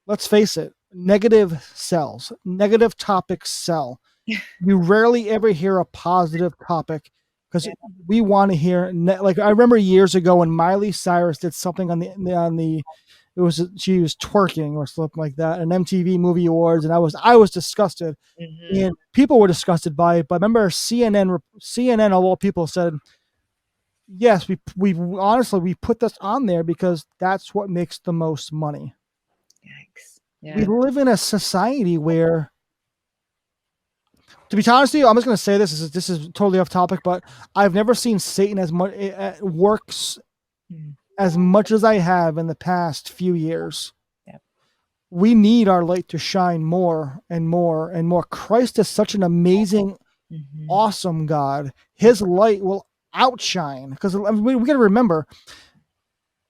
let's face it, negative sells. Negative topics sell. You rarely ever hear a positive topic because we want to hear. Like I remember years ago when Miley Cyrus did something on the she was twerking or something like that, an MTV Movie Awards, and I was disgusted, and people were disgusted by it. But I remember CNN of all people said, yes, we honestly we put this on there because that's what makes the most money. Yikes. We Yeah. live in a society where, to be honest with you, I'm just going to say this is totally off topic, but I've never seen Satan as much works as much as I have in the past few years. Yep. We need our light to shine more and more and more. Christ is such an amazing, awesome God. His light will outshine, because we got to remember,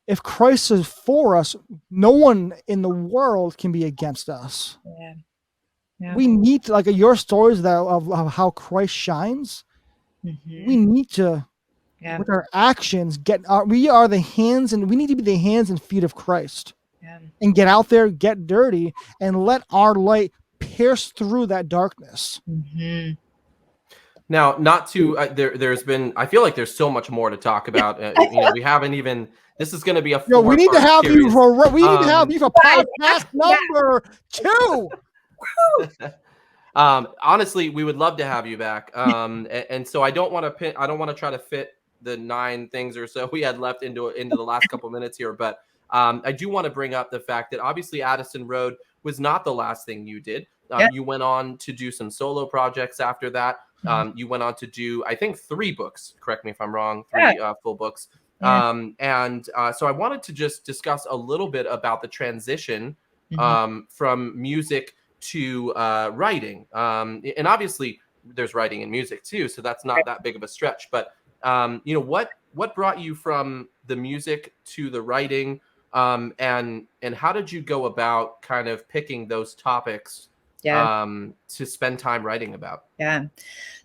if Christ is for us, no one in the world can be against us. Yeah. Yeah. We need to, like your stories of how Christ shines. We need to, with our actions, we are the hands, and we need to be the hands and feet of Christ. And get out there, get dirty, and let our light pierce through that darkness. Now, not to there's been, I feel like there's so much more to talk about. We haven't even. This is going to be a 4-part we need to have series. you for podcast number 2. Honestly, we would love to have you back. And so I don't want to try to fit the 9 things or so we had left into the last couple minutes here, but I do want to bring up the fact that obviously Addison Road was not the last thing you did. You went on to do some solo projects after that. You went on to do, I think, 3 books. Correct me if I'm wrong. 3 full books. So I wanted to just discuss a little bit about the transition from music to writing. And obviously there's writing and music too, so that's not that big of a stretch. But what brought you from the music to the writing, and how did you go about kind of picking those topics to spend time writing about? Yeah,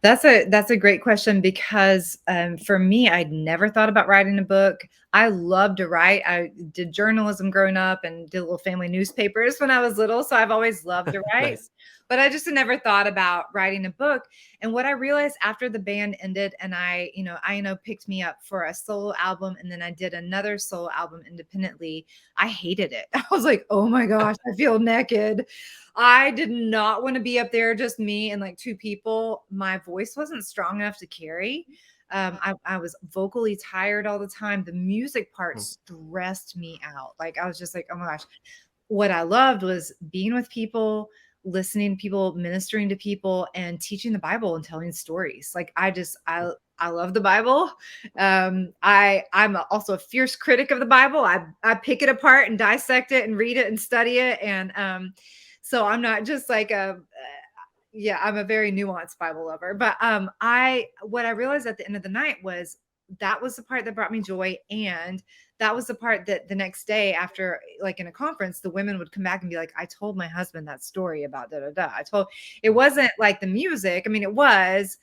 that's a great question, because for me, I'd never thought about writing a book. I love to write. I did journalism growing up and did little family newspapers when I was little. So I've always loved to write. Nice. But I just had never thought about writing a book. And what I realized after the band ended, and I picked me up for a solo album, and then I did another solo album independently, I hated it. I was like, oh my gosh, I feel naked. I did not want to be up there, just me and like 2 people. My voice wasn't strong enough to carry. I was vocally tired all the time. The music part Mm. stressed me out. Like I was just like, oh my gosh. What I loved was being with people, listening to people, ministering to people, and teaching the Bible and telling stories. Like I love the Bible. I'm also a fierce critic of the Bible. I pick it apart and dissect it and read it and study it. And so I'm not just like yeah, I'm a very nuanced Bible lover. But what I realized at the end of the night was that was the part that brought me joy. And that was the part that the next day after, like in a conference, the women would come back and be like, I told my husband that story about da da da. It wasn't like the music. I mean, it was,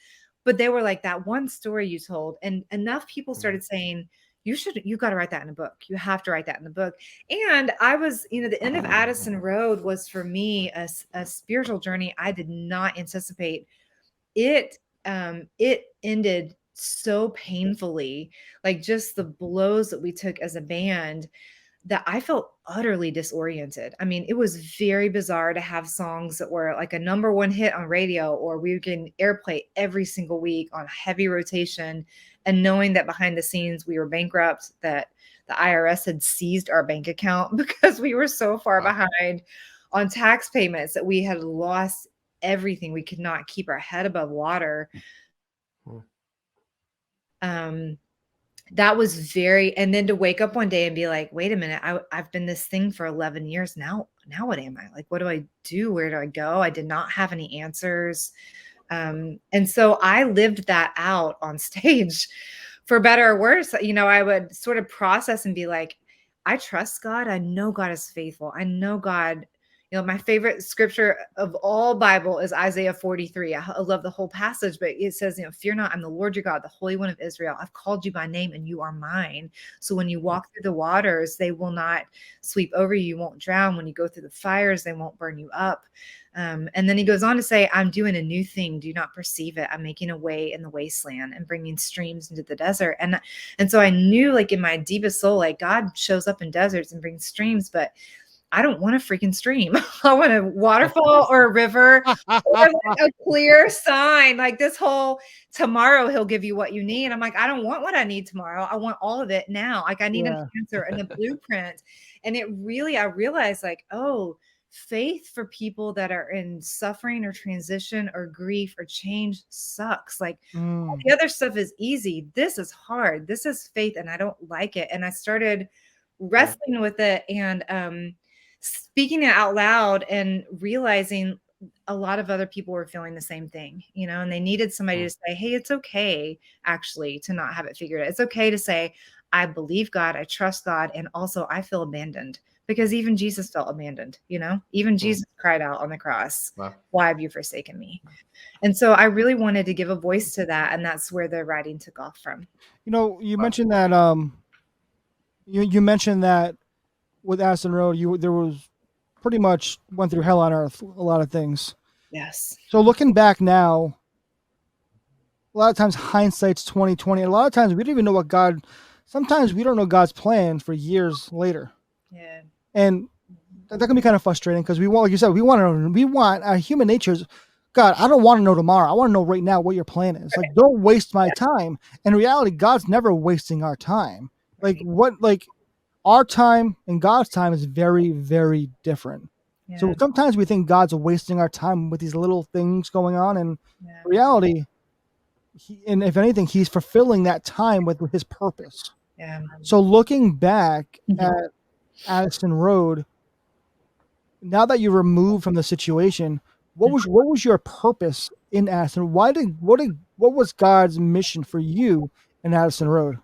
but they were like, that one story you told. And enough people started saying, you got to write that in a book. You have to write that in the book. And I was, the end of Addison Road was for me a spiritual journey I did not anticipate. It ended so painfully, like just the blows that we took as a band, that I felt utterly disoriented. I mean, it was very bizarre to have songs that were like a number one hit on radio, or we were getting airplay every single week on heavy rotation, and knowing that behind the scenes we were bankrupt, that the IRS had seized our bank account because we were so far behind on tax payments that we had lost everything. We could not keep our head above water. That was and then to wake up one day and be like, wait a minute, I've been this thing for 11 years now. Now what am I? Like, what do I do? Where do I go? I did not have any answers. And so I lived that out on stage, for better or worse. I would sort of process and be like, I trust God. I know God is faithful. I know God. My favorite scripture of all Bible is Isaiah 43. I love the whole passage, but it says, fear not, I'm the Lord your God, the Holy One of Israel. I've called you by name and you are mine. So when you walk through the waters, they will not sweep over you. You won't drown. When you go through the fires, they won't burn you up. And then he goes on to say, I'm doing a new thing. Do not perceive it. I'm making a way in the wasteland and bringing streams into the desert. And so I knew, like in my deepest soul, like God shows up in deserts and brings streams, but I don't want a freaking stream. I want a waterfall or a river or like a clear sign. Like this whole tomorrow he'll give you what you need. I'm like, I don't want what I need tomorrow. I want all of it now. Like I need an answer and a blueprint. And I realized like, oh, faith for people that are in suffering or transition or grief or change sucks. Like all the other stuff is easy. This is hard. This is faith and I don't like it. And I started wrestling with it and speaking it out loud and realizing a lot of other people were feeling the same thing, and they needed somebody to say, hey, it's okay actually to not have it figured out. It's okay to say, I believe God, I trust God. And also I feel abandoned, because even Jesus felt abandoned, even Jesus cried out on the cross, why have you forsaken me? And so I really wanted to give a voice to that. And that's where the writing took off from. You mentioned that, you mentioned that with Addison Road, there was pretty much went through hell on earth, a lot of things. Yes. So looking back now, a lot of times hindsight's 2020. A lot of times we don't even know sometimes we don't know God's plan for years later. Yeah. And that can be kind of frustrating, because we want, like you said, our human nature's, God, I don't want to know tomorrow. I want to know right now what your plan is. Like, don't waste my time. In reality, God's never wasting our time. Our time and God's time is very, very different. Yeah. So sometimes we think God's wasting our time with these little things going on. And in reality, and if anything, he's fulfilling that time with his purpose. Yeah. So looking back at Addison Road, now that you're removed from the situation, what was your purpose in Addison? What was God's mission for you in Addison Road?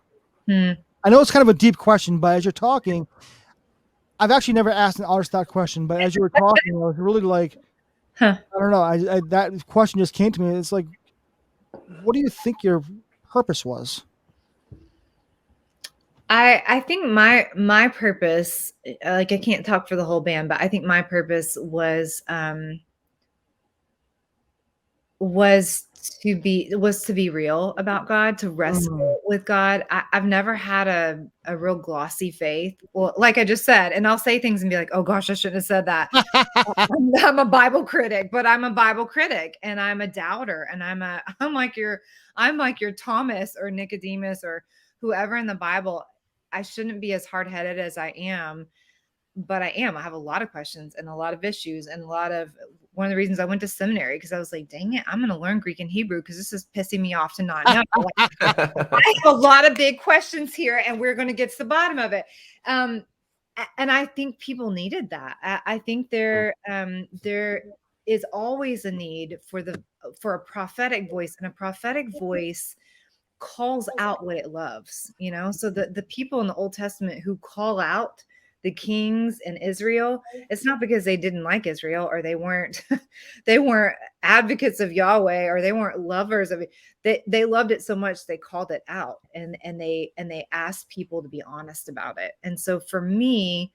I know it's kind of a deep question, but as you're talking, I've actually never asked an artist that question, but as you were talking, I was really like, I don't know. That question just came to me. It's like, what do you think your purpose was? I think my purpose, like I can't talk for the whole band, but I think my purpose was was to be real about God, to wrestle with God. I've never had a real glossy faith. Well, like I just said, and I'll say things and be like, oh gosh, I shouldn't have said that. I'm a Bible critic, but I'm a Bible critic and I'm a doubter and I'm like your Thomas or Nicodemus or whoever in the Bible. I shouldn't be as hard-headed as I am, but I am. I have a lot of questions and a lot of issues and one of the reasons I went to seminary, because I was like, dang it, I'm going to learn Greek and Hebrew because this is pissing me off to not know. I have a lot of big questions here and we're going to get to the bottom of it. And I think people needed that. I think there is always a need for a prophetic voice, and a prophetic voice calls out what it loves, so the people in the Old Testament who call out the kings in Israel, it's not because they didn't like Israel or they weren't advocates of Yahweh or they weren't lovers of it. They loved it so much they called it out and they asked people to be honest about it. And so for me,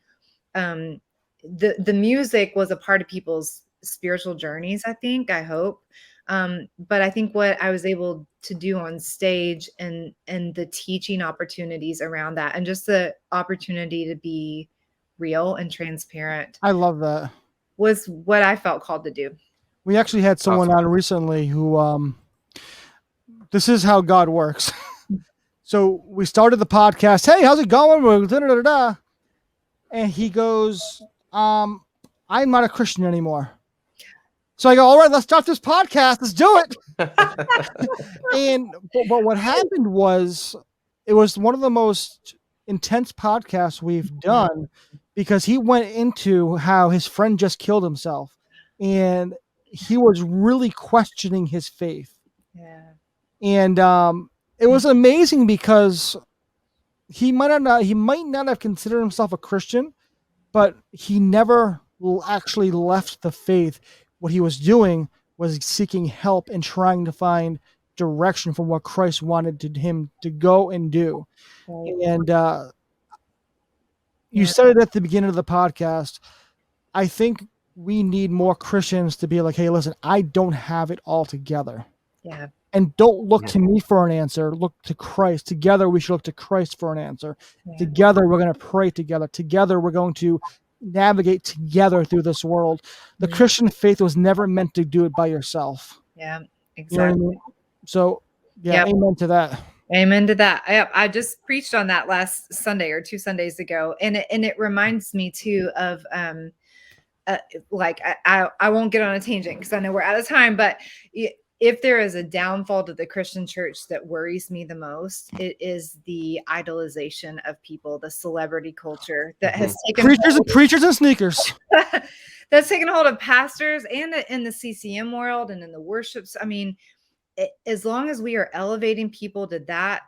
the music was a part of people's spiritual journeys, I hope. But I think what I was able to do on stage and the teaching opportunities around that, and just the opportunity to be real and transparent, I love that, was what I felt called to do. We actually had someone on recently who, this is how God works. So we started the podcast. Hey, how's it going? And he goes, I'm not a Christian anymore. So I go, all right, let's start this podcast. Let's do it. But what happened was, it was one of the most intense podcasts we've done, because he went into how his friend just killed himself and he was really questioning his faith. Yeah. And it was amazing because he might not have considered himself a Christian, but he never actually left the faith. What he was doing was seeking help and trying to find direction from what Christ wanted him to go and do. Right. And you said it at the beginning of the podcast. I think we need more Christians to be like, hey, listen, I don't have it all together. Yeah. And don't look to me for an answer. Look to Christ. Together, we should look to Christ for an answer. Yeah. Together, we're going to pray together. Together, we're going to navigate together through this world. The Christian faith was never meant to do it by yourself. Yeah, exactly. You know what I mean? So, amen to that. Amen to that. I just preached on that last Sunday or 2 Sundays ago, and it reminds me too of like I won't get on a tangent because I know we're out of time, but if there is a downfall to the Christian church that worries me the most, it is the idolization of people, the celebrity culture that has taken preachers and sneakers. That's taken hold of pastors and in the CCM world and in the worships. I mean, as long as we are elevating people to that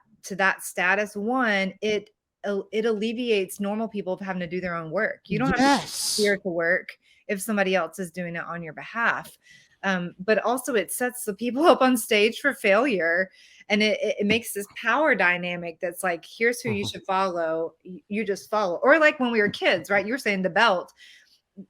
status, one, it alleviates normal people of having to do their own work. You don't have to fear to work if somebody else is doing it on your behalf. But also it sets the people up on stage for failure, and it makes this power dynamic that's like, here's who you should follow. You just follow. Or like when we were kids, right? You were saying the belt.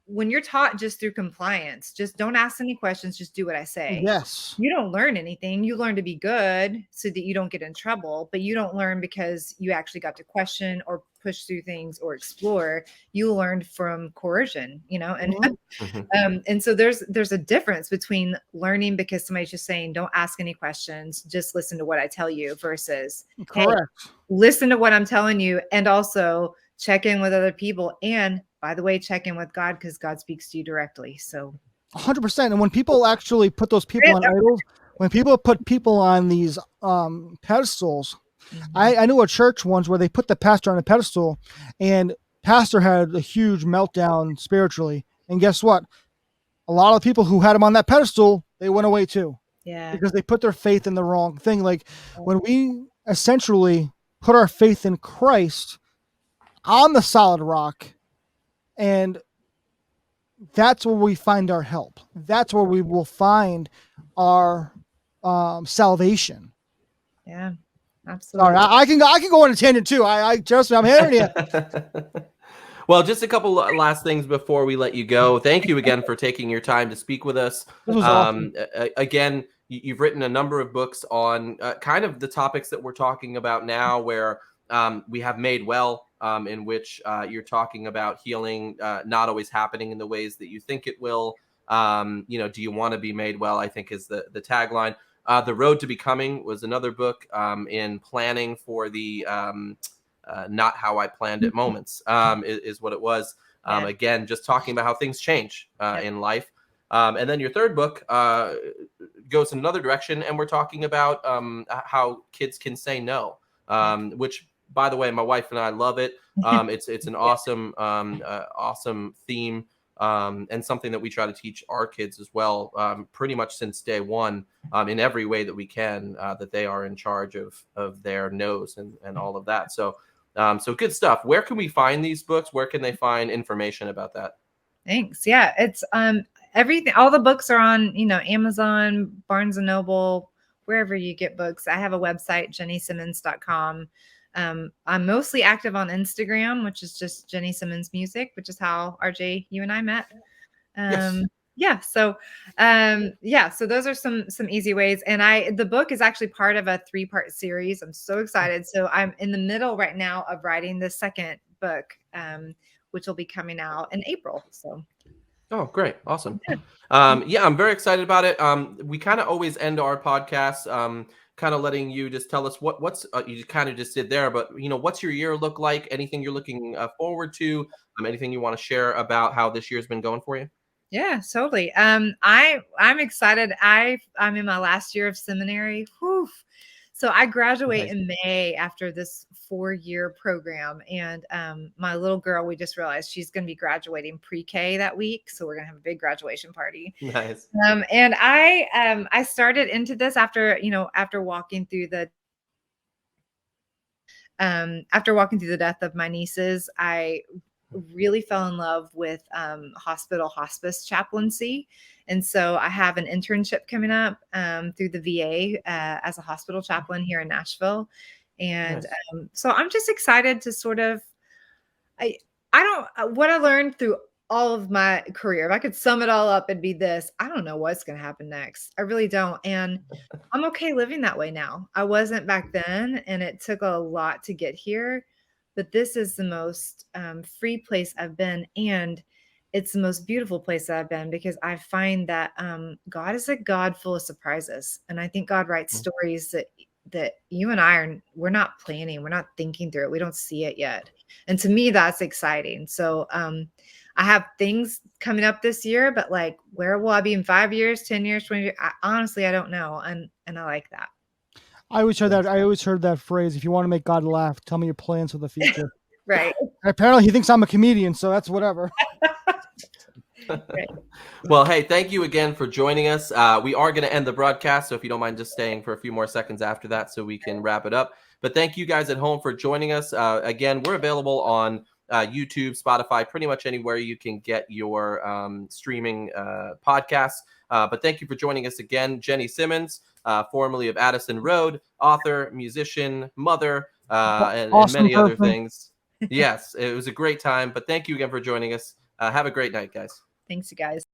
When you're taught just through compliance, just don't ask any questions, just do what I say. Yes. You don't learn anything. You learn to be good so that you don't get in trouble, but you don't learn because you actually got to question or push through things or explore. You learned from coercion, and so there's a difference between learning because somebody's just saying, don't ask any questions, just listen to what I tell you, versus correct. Hey, listen to what I'm telling you, and also check in with other people. And by the way, check in with God, because God speaks to you directly. So 100%. And when people actually put those people on idols, when people put people on these pedestals, I knew a church once where they put the pastor on a pedestal, and pastor had a huge meltdown spiritually. And guess what? A lot of people who had him on that pedestal, they went away too. Yeah. Because they put their faith in the wrong thing. Like when we essentially put our faith in Christ on the solid rock, and that's where we find our help. That's where we will find our salvation. Yeah, absolutely. Sorry, I can go on a tangent too. I trust me, I'm hearing you. Well, just a couple last things before we let you go. Thank you again for taking your time to speak with us. This was awesome. Again, you've written a number of books on kind of the topics that we're talking about now, where we have Made Well, in which you're talking about healing not always happening in the ways that you think it will. Do you want to be made well, I think, is the tagline. The Road to Becoming was another book, in planning for the not how I planned it moments, is what it was. Yeah. Again, just talking about how things change in life. And then your third book goes in another direction, and we're talking about how kids can say no, which, by the way, my wife and I love it. It's an awesome awesome theme, and something that we try to teach our kids as well, pretty much since day one, in every way that we can, that they are in charge of their no's and all of that. So good stuff. Where can we find these books? Where can they find information about that? Thanks. Yeah, it's everything. All the books are on, Amazon, Barnes and Noble, wherever you get books. I have a website, jennysimmons.com. I'm mostly active on Instagram, which is just Jenny Simmons Music, which is how RJ, you and I met. Yes. Yeah. So, so those are some easy ways. And the book is actually part of a 3-part series. I'm so excited. So I'm in the middle right now of writing the second book, which will be coming out in April. So. Oh, great. Awesome. Yeah, I'm very excited about it. We kind of always end our podcast, kind of letting you just tell us what's you kind of just did there, but what's your year look like? Anything you're looking forward to? Anything you want to share about how this year's been going for you? Yeah, totally. I'm excited. I'm in my last year of seminary. Whew. So I graduate Nice. in May after this 4-year program. And my little girl, we just realized she's going to be graduating pre-K that week. So we're going to have a big graduation party. Nice. And I started into this after walking through the death of my nieces. I really fell in love with hospital hospice chaplaincy. And so I have an internship coming up through the VA as a hospital chaplain here in Nashville. And Nice. so I'm just excited to sort of, what I learned through all of my career, if I could sum it all up, it'd be this: I don't know what's going to happen next. I really don't. And I'm okay living that way now. I wasn't back then, and it took a lot to get here. But this is the most free place I've been. And it's the most beautiful place that I've been, because I find that God is a God full of surprises. And I think God writes stories that you and we're not planning, we're not thinking through it. We don't see it yet. And to me, that's exciting. So I have things coming up this year, but like, where will I be in 5 years, 10 years, 20 years? Honestly, I don't know. And I like that. I always heard that phrase: if you want to make God laugh, tell me your plans for the future. Right. Apparently he thinks I'm a comedian, so that's whatever. Right. Well, hey, thank you again for joining us. We are going to end the broadcast, so if you don't mind just staying for a few more seconds after that so we can wrap it up. But thank you guys at home for joining us. Again, we're available on YouTube, Spotify, pretty much anywhere you can get your streaming podcasts. But thank you for joining us again. Jenny Simmons, formerly of Addison Road, author, musician, mother, and many other things. Yes, it was a great time. But thank you again for joining us. Have a great night, guys. Thanks, you guys.